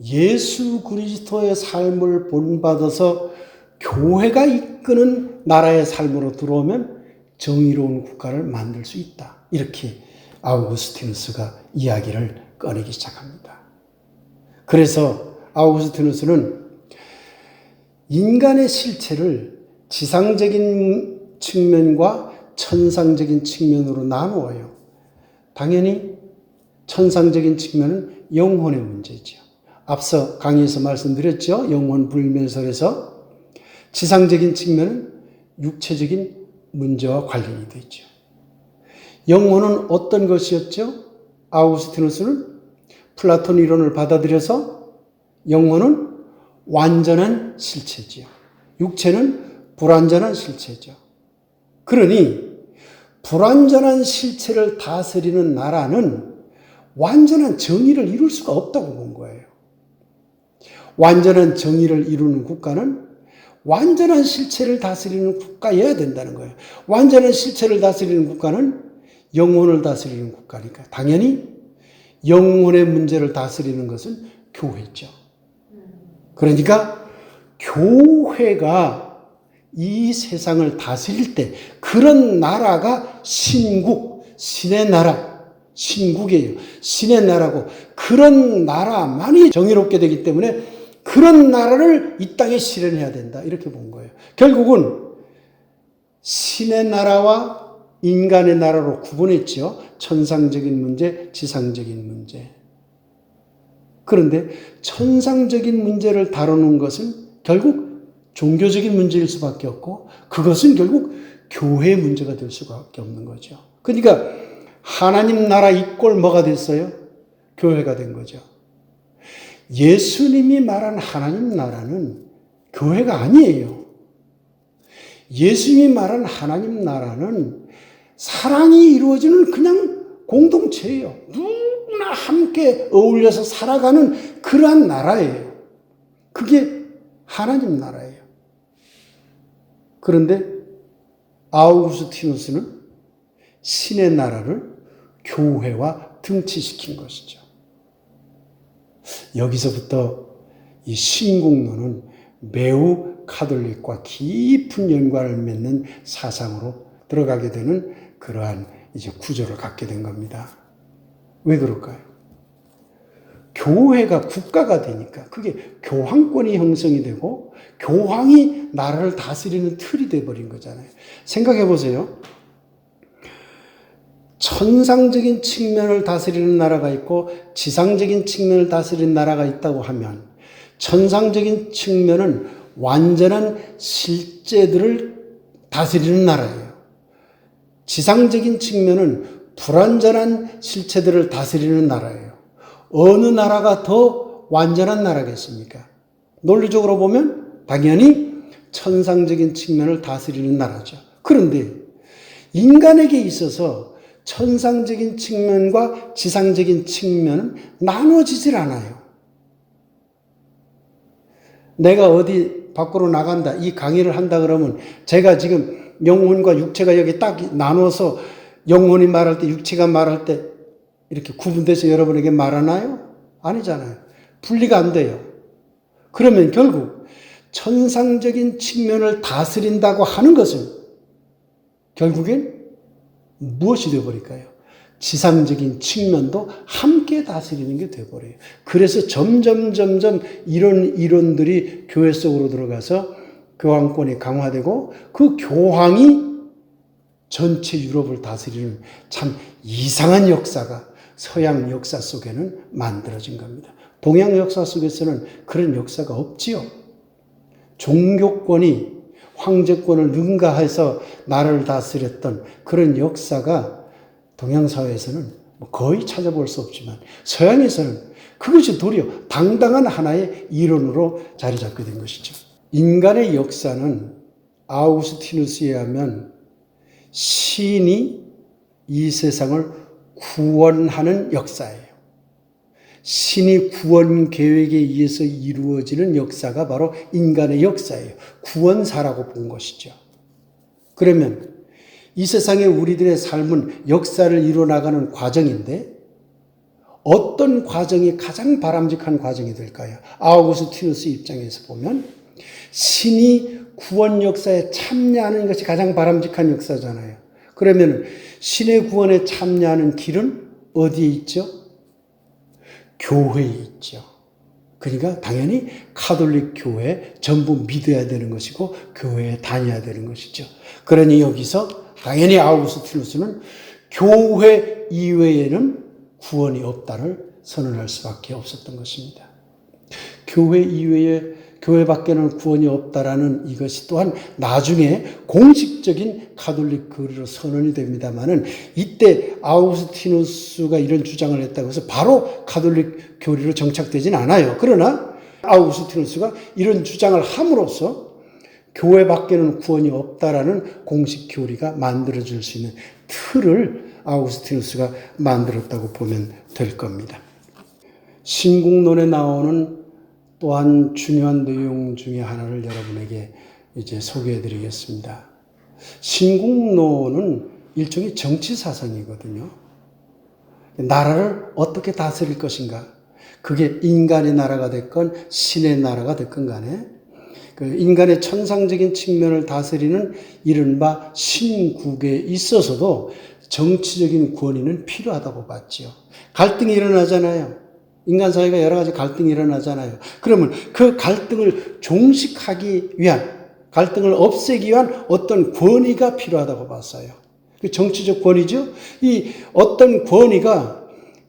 예수 그리스도의 삶을 본받아서 교회가 이끄는 나라의 삶으로 들어오면 정의로운 국가를 만들 수 있다. 이렇게 아우구스티누스가 이야기를 꺼내기 시작합니다. 그래서 아우구스티누스는 인간의 실체를 지상적인 측면과 천상적인 측면으로 나누어요. 당연히 천상적인 측면은 영혼의 문제죠. 앞서 강의에서 말씀드렸죠. 영혼 불멸설에서 지상적인 측면은 육체적인 문제와 관련이 되죠. 영혼은 어떤 것이었죠? 아우구스티누스는 플라톤 이론을 받아들여서 영혼은 완전한 실체지요. 육체는 불완전한 실체죠. 그러니 불완전한 실체를 다스리는 나라는 완전한 정의를 이룰 수가 없다고 본 거예요. 완전한 정의를 이루는 국가는 완전한 실체를 다스리는 국가여야 된다는 거예요. 완전한 실체를 다스리는 국가는 영혼을 다스리는 국가니까 당연히 영혼의 문제를 다스리는 것은 교회죠. 그러니까 교회가 이 세상을 다스릴 때 그런 나라가 신국, 신의 나라, 신국이에요. 신의 나라고 그런 나라만이 정의롭게 되기 때문에 그런 나라를 이 땅에 실현해야 된다. 이렇게 본 거예요. 결국은 신의 나라와 인간의 나라로 구분했죠. 천상적인 문제, 지상적인 문제. 그런데 천상적인 문제를 다루는 것은 결국 종교적인 문제일 수밖에 없고 그것은 결국 교회의 문제가 될 수밖에 없는 거죠. 그러니까 하나님 나라 이꼴 뭐가 됐어요? 교회가 된 거죠. 예수님이 말한 하나님 나라는 교회가 아니에요. 예수님이 말한 하나님 나라는 사랑이 이루어지는 그냥 공동체예요. 누구나 함께 어울려서 살아가는 그러한 나라예요. 그게 하나님 나라예요. 그런데 아우구스티누스는 신의 나라를 교회와 등치시킨 것이죠. 여기서부터 이 신국론은 매우 가톨릭과 깊은 연관을 맺는 사상으로 들어가게 되는 그러한 이제 구조를 갖게 된 겁니다. 왜 그럴까요? 교회가 국가가 되니까 그게 교황권이 형성이 되고 교황이 나라를 다스리는 틀이 돼버린 거잖아요. 생각해 보세요. 천상적인 측면을 다스리는 나라가 있고 지상적인 측면을 다스리는 나라가 있다고 하면 천상적인 측면은 완전한 실제들을 다스리는 나라예요. 지상적인 측면은 불완전한 실체들을 다스리는 나라예요. 어느 나라가 더 완전한 나라겠습니까? 논리적으로 보면 당연히 천상적인 측면을 다스리는 나라죠. 그런데 인간에게 있어서 천상적인 측면과 지상적인 측면은 나눠지질 않아요. 내가 어디 밖으로 나간다, 이 강의를 한다 그러면 제가 지금 영혼과 육체가 여기 딱 나눠서 영혼이 말할 때, 육체가 말할 때 이렇게 구분돼서 여러분에게 말하나요? 아니잖아요. 분리가 안 돼요. 그러면 결국 천상적인 측면을 다스린다고 하는 것은 결국엔 무엇이 되어버릴까요? 지상적인 측면도 함께 다스리는 게 되어버려요. 그래서 점점 이런 이론들이 교회 속으로 들어가서 교황권이 강화되고 그 교황이 전체 유럽을 다스리는 참 이상한 역사가 서양 역사 속에는 만들어진 겁니다. 동양 역사 속에서는 그런 역사가 없지요. 종교권이 황제권을 능가해서 나라를 다스렸던 그런 역사가 동양사회에서는 거의 찾아볼 수 없지만 서양에서는 그것이 도리어 당당한 하나의 이론으로 자리 잡게 된 것이죠. 인간의 역사는 아우구스티누스에 의하면 신이 이 세상을 구원하는 역사예요. 신이 구원 계획에 의해서 이루어지는 역사가 바로 인간의 역사예요. 구원사라고 본 것이죠. 그러면 이 세상의 우리들의 삶은 역사를 이뤄나가는 과정인데 어떤 과정이 가장 바람직한 과정이 될까요? 아우구스티누스 입장에서 보면 신이 구원 역사에 참여하는 것이 가장 바람직한 역사잖아요. 그러면 신의 구원에 참여하는 길은 어디에 있죠? 교회에 있죠. 그러니까 당연히 카톨릭 교회 전부 믿어야 되는 것이고 교회에 다녀야 되는 것이죠. 그러니 여기서 당연히 아우구스티누스는 교회 이외에는 구원이 없다를 선언할 수밖에 없었던 것입니다. 교회 이외에 교회 밖에는 구원이 없다라는 이것이 또한 나중에 공식적인 가톨릭 교리로 선언이 됩니다만은 이때 아우구스티누스가 이런 주장을 했다고 해서 바로 가톨릭 교리로 정착되진 않아요. 그러나 아우구스티누스가 이런 주장을 함으로써 교회 밖에는 구원이 없다라는 공식 교리가 만들어질 수 있는 틀을 아우구스티누스가 만들었다고 보면 될 겁니다. 신국론에 나오는 또한 중요한 내용 중에 하나를 여러분에게 이제 소개해 드리겠습니다. 신국론은 일종의 정치 사상이거든요. 나라를 어떻게 다스릴 것인가. 그게 인간의 나라가 됐건 신의 나라가 됐건 간에 그 인간의 천상적인 측면을 다스리는 이른바 신국에 있어서도 정치적인 권위는 필요하다고 봤지요. 갈등이 일어나잖아요. 인간 사회가 여러 가지 갈등이 일어나잖아요. 그러면 그 갈등을 종식하기 위한, 갈등을 없애기 위한 어떤 권위가 필요하다고 봤어요. 그 정치적 권위죠. 이 어떤 권위가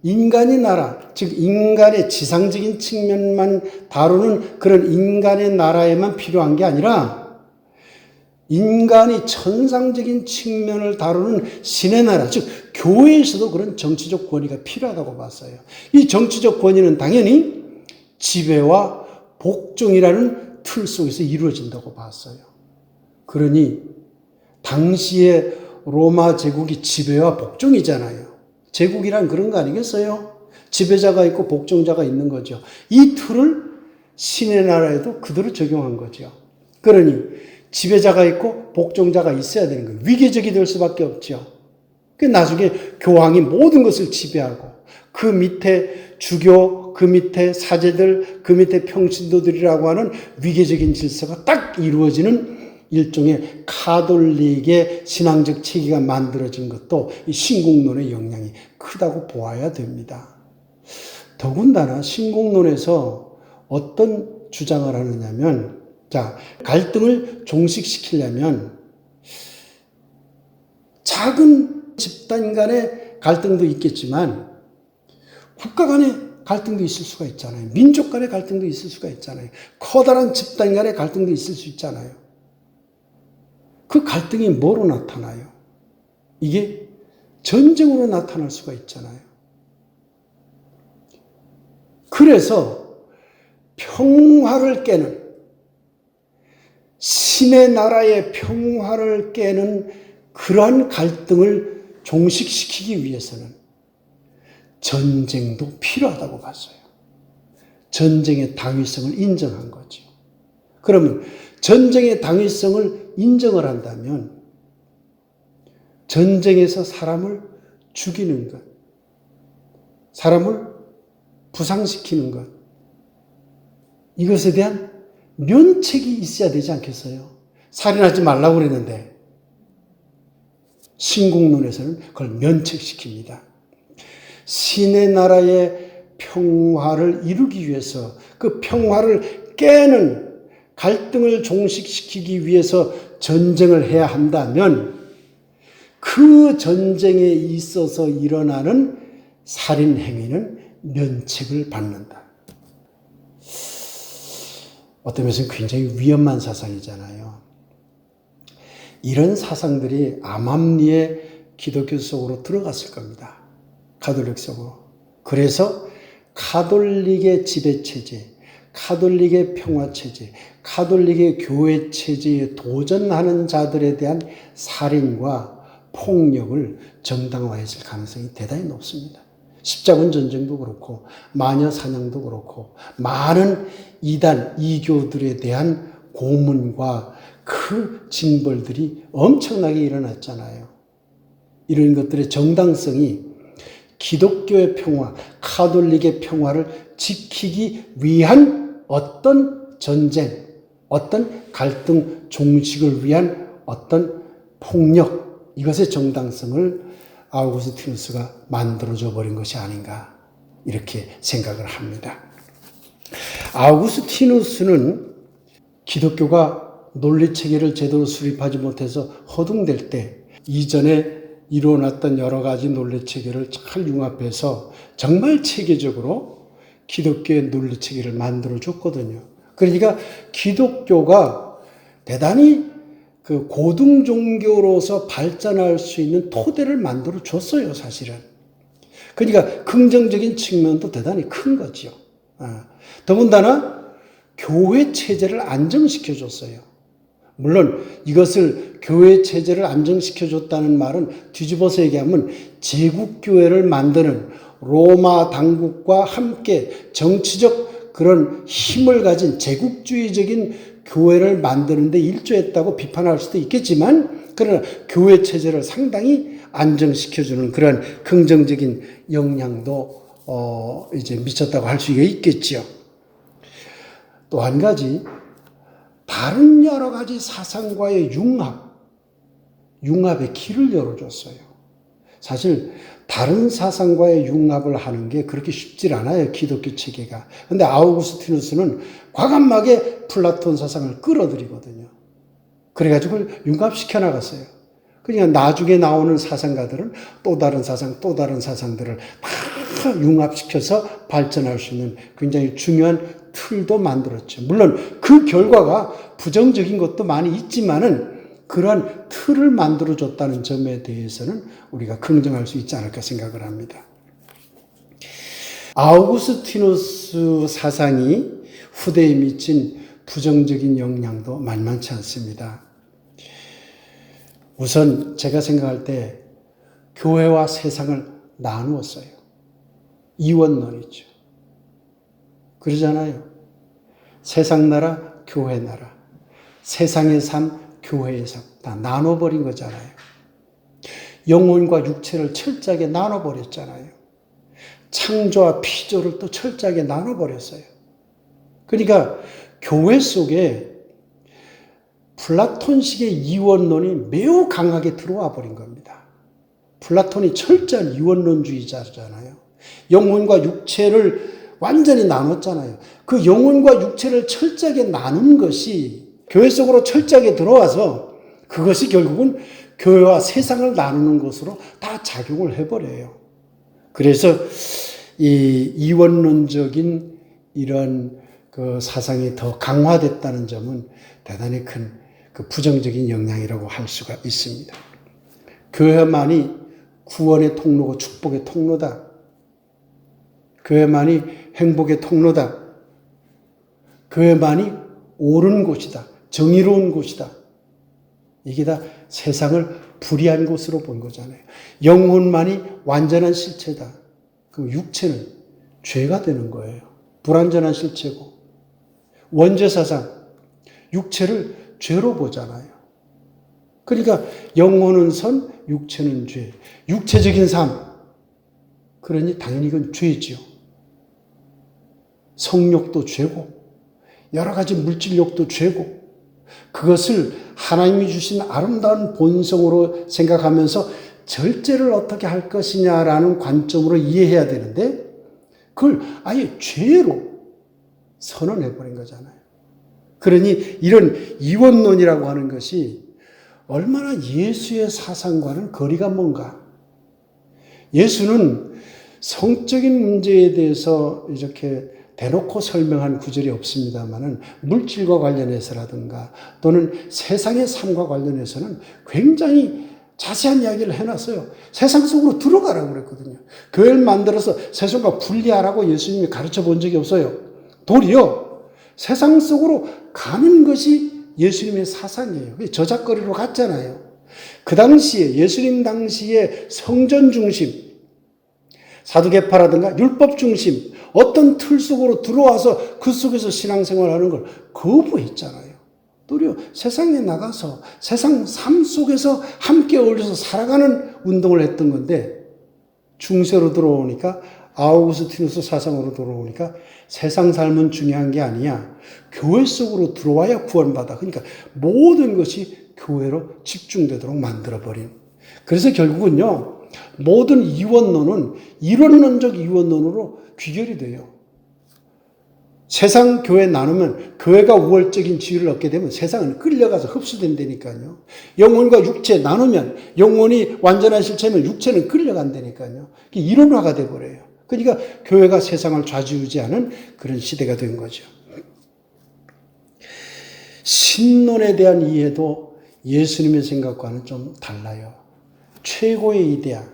인간의 나라, 즉 인간의 지상적인 측면만 다루는 그런 인간의 나라에만 필요한 게 아니라 인간이 천상적인 측면을 다루는 신의 나라, 즉 교회에서도 그런 정치적 권위가 필요하다고 봤어요. 이 정치적 권위는 당연히 지배와 복종이라는 틀 속에서 이루어진다고 봤어요. 그러니 당시의 로마 제국이 지배와 복종이잖아요. 제국이란 그런 거 아니겠어요? 지배자가 있고 복종자가 있는 거죠. 이 틀을 신의 나라에도 그대로 적용한 거죠. 그러니 지배자가 있고 복종자가 있어야 되는 거예요. 위계적이 될 수밖에 없죠. 나중에 교황이 모든 것을 지배하고 그 밑에 주교, 그 밑에 사제들, 그 밑에 평신도들이라고 하는 위계적인 질서가 딱 이루어지는 일종의 가톨릭의 신앙적 체계가 만들어진 것도 이 신국론의 영향이 크다고 보아야 됩니다. 더군다나 신공론에서 어떤 주장을 하느냐면, 자, 갈등을 종식시키려면 작은 집단 간의 갈등도 있겠지만 국가 간의 갈등도 있을 수가 있잖아요. 민족 간의 갈등도 있을 수가 있잖아요. 커다란 집단 간의 갈등도 있을 수 있잖아요. 그 갈등이 뭐로 나타나요? 이게 전쟁으로 나타날 수가 있잖아요. 그래서 평화를 깨는, 신의 나라의 평화를 깨는 그러한 갈등을 종식시키기 위해서는 전쟁도 필요하다고 봤어요. 전쟁의 당위성을 인정한 거죠. 그러면 전쟁의 당위성을 인정을 한다면 전쟁에서 사람을 죽이는 것, 사람을 부상시키는 것, 이것에 대한 면책이 있어야 되지 않겠어요? 살인하지 말라고 그랬는데 신공론에서는 그걸 면책시킵니다. 신의 나라의 평화를 이루기 위해서, 그 평화를 깨는, 갈등을 종식시키기 위해서 전쟁을 해야 한다면 그 전쟁에 있어서 일어나는 살인 행위는 면책을 받는다. 어떤 면에서는 굉장히 위험한 사상이잖아요. 이런 사상들이 암암리에 기독교 속으로 들어갔을 겁니다. 가톨릭 속으로. 그래서 가톨릭의 지배체제, 가톨릭의 평화체제, 가톨릭의 교회체제에 도전하는 자들에 대한 살인과 폭력을 정당화했을 가능성이 대단히 높습니다. 십자군 전쟁도 그렇고 마녀 사냥도 그렇고 많은 이단, 이교들에 대한 고문과 그 징벌들이 엄청나게 일어났잖아요. 이런 것들의 정당성이 기독교의 평화, 가톨릭의 평화를 지키기 위한 어떤 전쟁, 어떤 갈등 종식을 위한 어떤 폭력, 이것의 정당성을 아우구스티누스가 만들어줘 버린 것이 아닌가 이렇게 생각을 합니다. 아우구스티누스는 기독교가 논리체계를 제대로 수립하지 못해서 허둥댈 때 이전에 이루어놨던 여러 가지 논리체계를 잘 융합해서 정말 체계적으로 기독교의 논리체계를 만들어줬거든요. 그러니까 기독교가 대단히 그 고등종교로서 발전할 수 있는 토대를 만들어줬어요, 사실은. 그러니까 긍정적인 측면도 대단히 큰 거죠. 더군다나 교회 체제를 안정시켜줬어요. 물론 이것을 교회 체제를 안정시켜줬다는 말은 뒤집어서 얘기하면 제국교회를 만드는 로마 당국과 함께 정치적 그런 힘을 가진 제국주의적인 교회를 만드는데 일조했다고 비판할 수도 있겠지만, 그러나 교회 체제를 상당히 안정시켜주는 그런 긍정적인 영향도 이제 미쳤다고 할 수 있겠지요. 또 한 가지, 다른 여러 가지 사상과의 융합의 길을 열어줬어요. 사실 다른 사상과의 융합을 하는 게 그렇게 쉽지 않아요, 기독교 체계가. 그런데 아우구스티누스는 과감하게 플라톤 사상을 끌어들이거든요. 그래가지고 융합시켜 나갔어요. 그러니까 나중에 나오는 사상가들은 또 다른 사상들을 다 융합시켜서 발전할 수 있는 굉장히 중요한 틀도 만들었죠. 물론 그 결과가 부정적인 것도 많이 있지만은 그러한 틀을 만들어줬다는 점에 대해서는 우리가 긍정할 수 있지 않을까 생각을 합니다. 아우구스티누스 사상이 후대에 미친 부정적인 영향도 만만치 않습니다. 우선 제가 생각할 때 교회와 세상을 나누었어요. 이원론이죠. 그러잖아요. 세상 나라, 교회 나라. 세상의 삶, 교회의 삶. 다 나눠버린 거잖아요. 영혼과 육체를 철저하게 나눠버렸잖아요. 창조와 피조를 또 철저하게 나눠버렸어요. 그러니까 교회 속에 플라톤식의 이원론이 매우 강하게 들어와 버린 겁니다. 플라톤이 철저한 이원론주의자잖아요. 영혼과 육체를 완전히 나눴잖아요. 그 영혼과 육체를 철저하게 나눈 것이 교회 속으로 철저하게 들어와서 그것이 결국은 교회와 세상을 나누는 것으로 다 작용을 해버려요. 그래서 이 이원론적인 이런 그 사상이 더 강화됐다는 점은 대단히 큰 그 부정적인 영향이라고 할 수가 있습니다. 교회만이 구원의 통로고 축복의 통로다. 교회만이 행복의 통로다. 교회만이 옳은 곳이다. 정의로운 곳이다. 이게 다 세상을 불의한 곳으로 본 거잖아요. 영혼만이 완전한 실체다. 그 육체는 죄가 되는 거예요. 불완전한 실체고. 원죄사상, 육체를 죄로 보잖아요. 그러니까 영혼은 선, 육체는 죄. 육체적인 삶. 그러니 당연히 이건 죄지요. 성욕도 죄고, 여러 가지 물질욕도 죄고, 그것을 하나님이 주신 아름다운 본성으로 생각하면서 절제를 어떻게 할 것이냐라는 관점으로 이해해야 되는데, 그걸 아예 죄로 선언해버린 거잖아요. 그러니 이런 이원론이라고 하는 것이 얼마나 예수의 사상과는 거리가 먼가. 예수는 성적인 문제에 대해서 이렇게 대놓고 설명한 구절이 없습니다만은 물질과 관련해서라든가 또는 세상의 삶과 관련해서는 굉장히 자세한 이야기를 해놨어요. 세상 속으로 들어가라고 그랬거든요. 교회를 만들어서 세상과 분리하라고 예수님이 가르쳐 본 적이 없어요. 도리어 세상 속으로 가는 것이 예수님의 사상이에요. 저작거리로 갔잖아요. 그 당시에 예수님 당시에 성전 중심, 사두개파라든가 율법 중심, 어떤 틀 속으로 들어와서 그 속에서 신앙생활하는 걸 거부했잖아요. 도리어 세상에 나가서 세상 삶 속에서 함께 어울려서 살아가는 운동을 했던 건데 중세로 들어오니까 아우구스티누스 사상으로 들어오니까 세상 삶은 중요한 게 아니야. 교회 속으로 들어와야 구원받아. 그러니까 모든 것이 교회로 집중되도록 만들어버린. 그래서 결국은요. 모든 이원론은 이론론적 이원론으로 귀결이 돼요. 세상 교회 나누면 교회가 우월적인 지위를 얻게 되면 세상은 끌려가서 흡수된다니까요. 영혼과 육체 나누면 영혼이 완전한 실체면 육체는 끌려간다니까요. 이론화가 돼버려요. 그러니까 교회가 세상을 좌지우지하는 그런 시대가 된 거죠. 신론에 대한 이해도 예수님의 생각과는 좀 달라요. 최고의 이데아.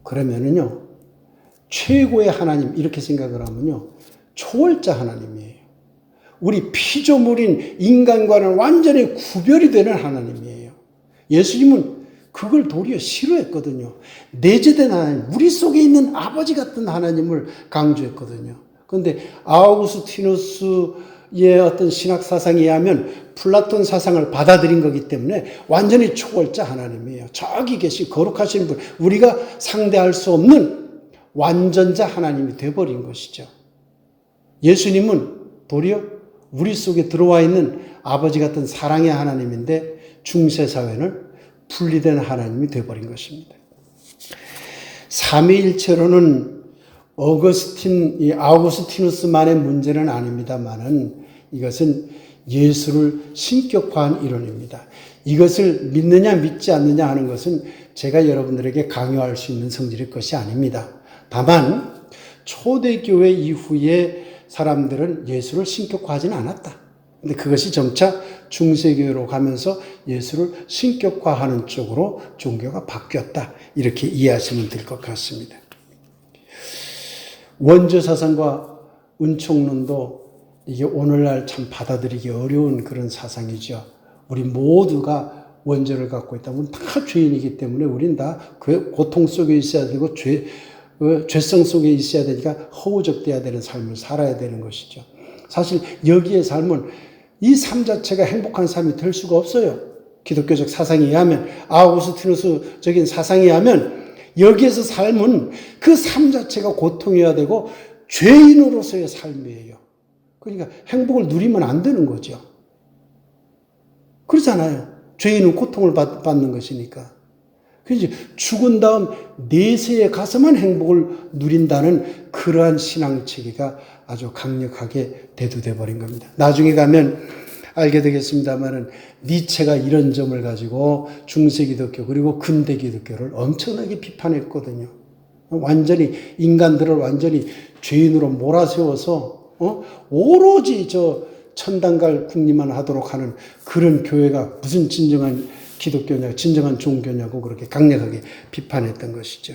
그러면은요, 최고의 하나님, 이렇게 생각을 하면요, 초월자 하나님이에요. 우리 피조물인 인간과는 완전히 구별이 되는 하나님이에요. 예수님은 그걸 도리어 싫어했거든요. 내재된 하나님, 우리 속에 있는 아버지 같은 하나님을 강조했거든요. 그런데 아우구스티누스의 어떤 신학 사상에 의하면 플라톤 사상을 받아들인 거기 때문에 완전히 초월자 하나님이에요. 저기 계신 거룩하신 분, 우리가 상대할 수 없는 완전자 하나님이 되어버린 것이죠. 예수님은 도리어 우리 속에 들어와 있는 아버지 같은 사랑의 하나님인데 중세사회는 분리된 하나님이 되어버린 것입니다. 삼위일체로는 아우구스티누스만의 문제는 아닙니다만은 이것은 예수를 신격화한 이론입니다. 이것을 믿느냐 믿지 않느냐 하는 것은 제가 여러분들에게 강요할 수 있는 성질의 것이 아닙니다. 다만 초대교회 이후에 사람들은 예수를 신격화하지는 않았다. 근데 그것이 점차 중세교회로 가면서 예수를 신격화하는 쪽으로 종교가 바뀌었다. 이렇게 이해하시면 될 것 같습니다. 원죄사상과 은총론도 이게 오늘날 참 받아들이기 어려운 그런 사상이죠. 우리 모두가 원죄를 갖고 있다면 다 죄인이기 때문에 우린 다 그 고통 속에 있어야 되고 죄성 속에 있어야 되니까 허우적대야 되는 삶을 살아야 되는 것이죠. 사실 여기에 삶은 이 삶 자체가 행복한 삶이 될 수가 없어요. 기독교적 사상에 의하면, 아우구스티누스적인 사상에 의하면 여기에서 삶은 그 삶 자체가 고통이어야 되고 죄인으로서의 삶이에요. 그러니까 행복을 누리면 안 되는 거죠. 그렇잖아요. 죄인은 고통을 받는 것이니까. 그래서 죽은 다음 내세에 가서만 행복을 누린다는 그러한 신앙체계가 아주 강력하게 대두돼 버린 겁니다. 나중에 가면 알게 되겠습니다만은 니체가 이런 점을 가지고 중세 기독교 그리고 근대 기독교를 엄청나게 비판했거든요. 완전히 인간들을 완전히 죄인으로 몰아세워서 오로지 저 천당 갈 궁리만 하도록 하는 그런 교회가 무슨 진정한 기독교냐, 진정한 종교냐고 그렇게 강력하게 비판했던 것이죠.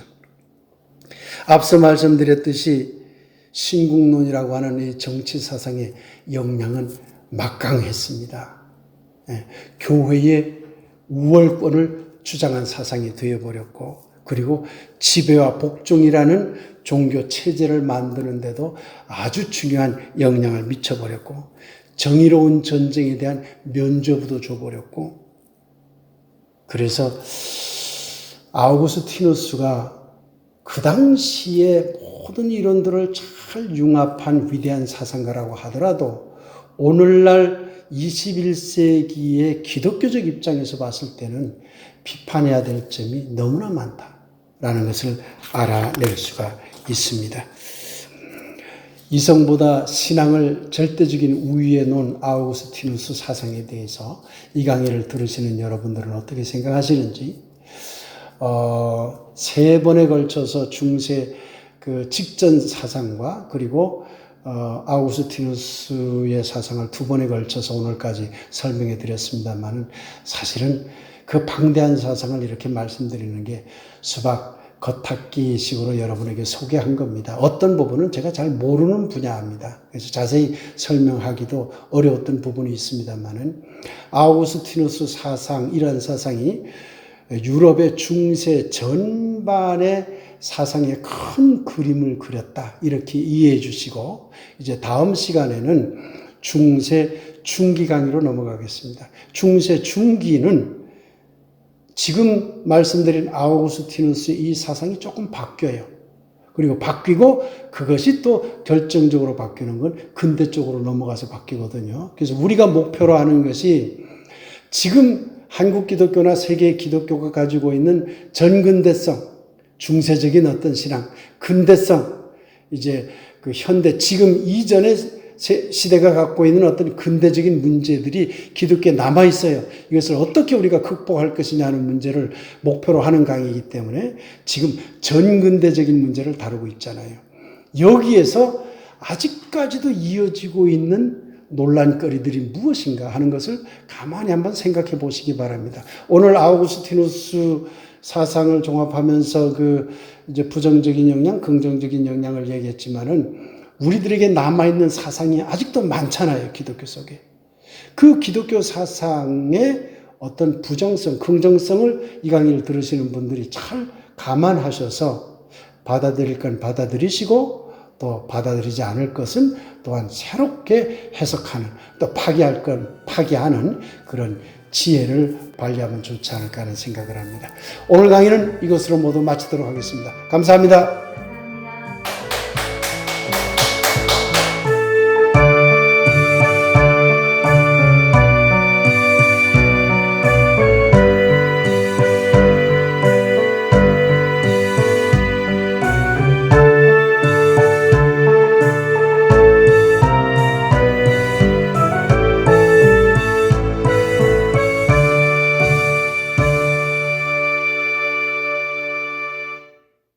앞서 말씀드렸듯이 신국론이라고 하는 이 정치 사상의 역량은 막강했습니다. 교회의 우월권을 주장한 사상이 되어버렸고, 그리고 지배와 복종이라는 종교 체제를 만드는 데도 아주 중요한 영향을 미쳐버렸고, 정의로운 전쟁에 대한 면죄부도 줘버렸고, 그래서 아우구스티누스가 그 당시에 모든 이론들을 잘 융합한 위대한 사상가라고 하더라도 오늘날 21세기의 기독교적 입장에서 봤을 때는 비판해야 될 점이 너무나 많다라는 것을 알아낼 수가 있습니다. 이성보다 신앙을 절대적인 우위에 놓은 아우구스티누스 사상에 대해서 이 강의를 들으시는 여러분들은 어떻게 생각하시는지, 3번에 걸쳐서 중세 그 직전 사상과 그리고 아우구스티누스의 사상을 2번에 걸쳐서 오늘까지 설명해 드렸습니다만, 사실은 그 방대한 사상을 이렇게 말씀드리는 게 수박 겉핥기식으로 여러분에게 소개한 겁니다. 어떤 부분은 제가 잘 모르는 분야입니다. 그래서 자세히 설명하기도 어려웠던 부분이 있습니다만은, 아우구스티누스 사상, 이러한 사상이 유럽의 중세 전반의 사상의 큰 그림을 그렸다, 이렇게 이해해 주시고, 이제 다음 시간에는 중세 중기 강의로 넘어가겠습니다. 중세 중기는 지금 말씀드린 아우구스티누스의 이 사상이 조금 바뀌어요. 그리고 바뀌고 그것이 또 결정적으로 바뀌는 건 근대 쪽으로 넘어가서 바뀌거든요. 그래서 우리가 목표로 하는 것이 지금 한국 기독교나 세계 기독교가 가지고 있는 전근대성, 중세적인 어떤 신앙, 근대성, 이제 그 현대, 지금 이전의 시대가 갖고 있는 어떤 근대적인 문제들이 기독교에 남아있어요. 이것을 어떻게 우리가 극복할 것이냐 하는 문제를 목표로 하는 강의이기 때문에 지금 전근대적인 문제를 다루고 있잖아요. 여기에서 아직까지도 이어지고 있는 논란거리들이 무엇인가 하는 것을 가만히 한번 생각해 보시기 바랍니다. 오늘 아우구스티누스 사상을 종합하면서 그 이제 부정적인 영향, 긍정적인 영향을 얘기했지만은 우리들에게 남아있는 사상이 아직도 많잖아요, 기독교 속에. 그 기독교 사상의 어떤 부정성, 긍정성을 이 강의를 들으시는 분들이 잘 감안하셔서 받아들일 건 받아들이시고 또 받아들이지 않을 것은 또한 새롭게 해석하는, 또 파기할 건 파기하는 그런 지혜를 발휘하면 좋지 않을까 하는 생각을 합니다. 오늘 강의는 이것으로 모두 마치도록 하겠습니다. 감사합니다.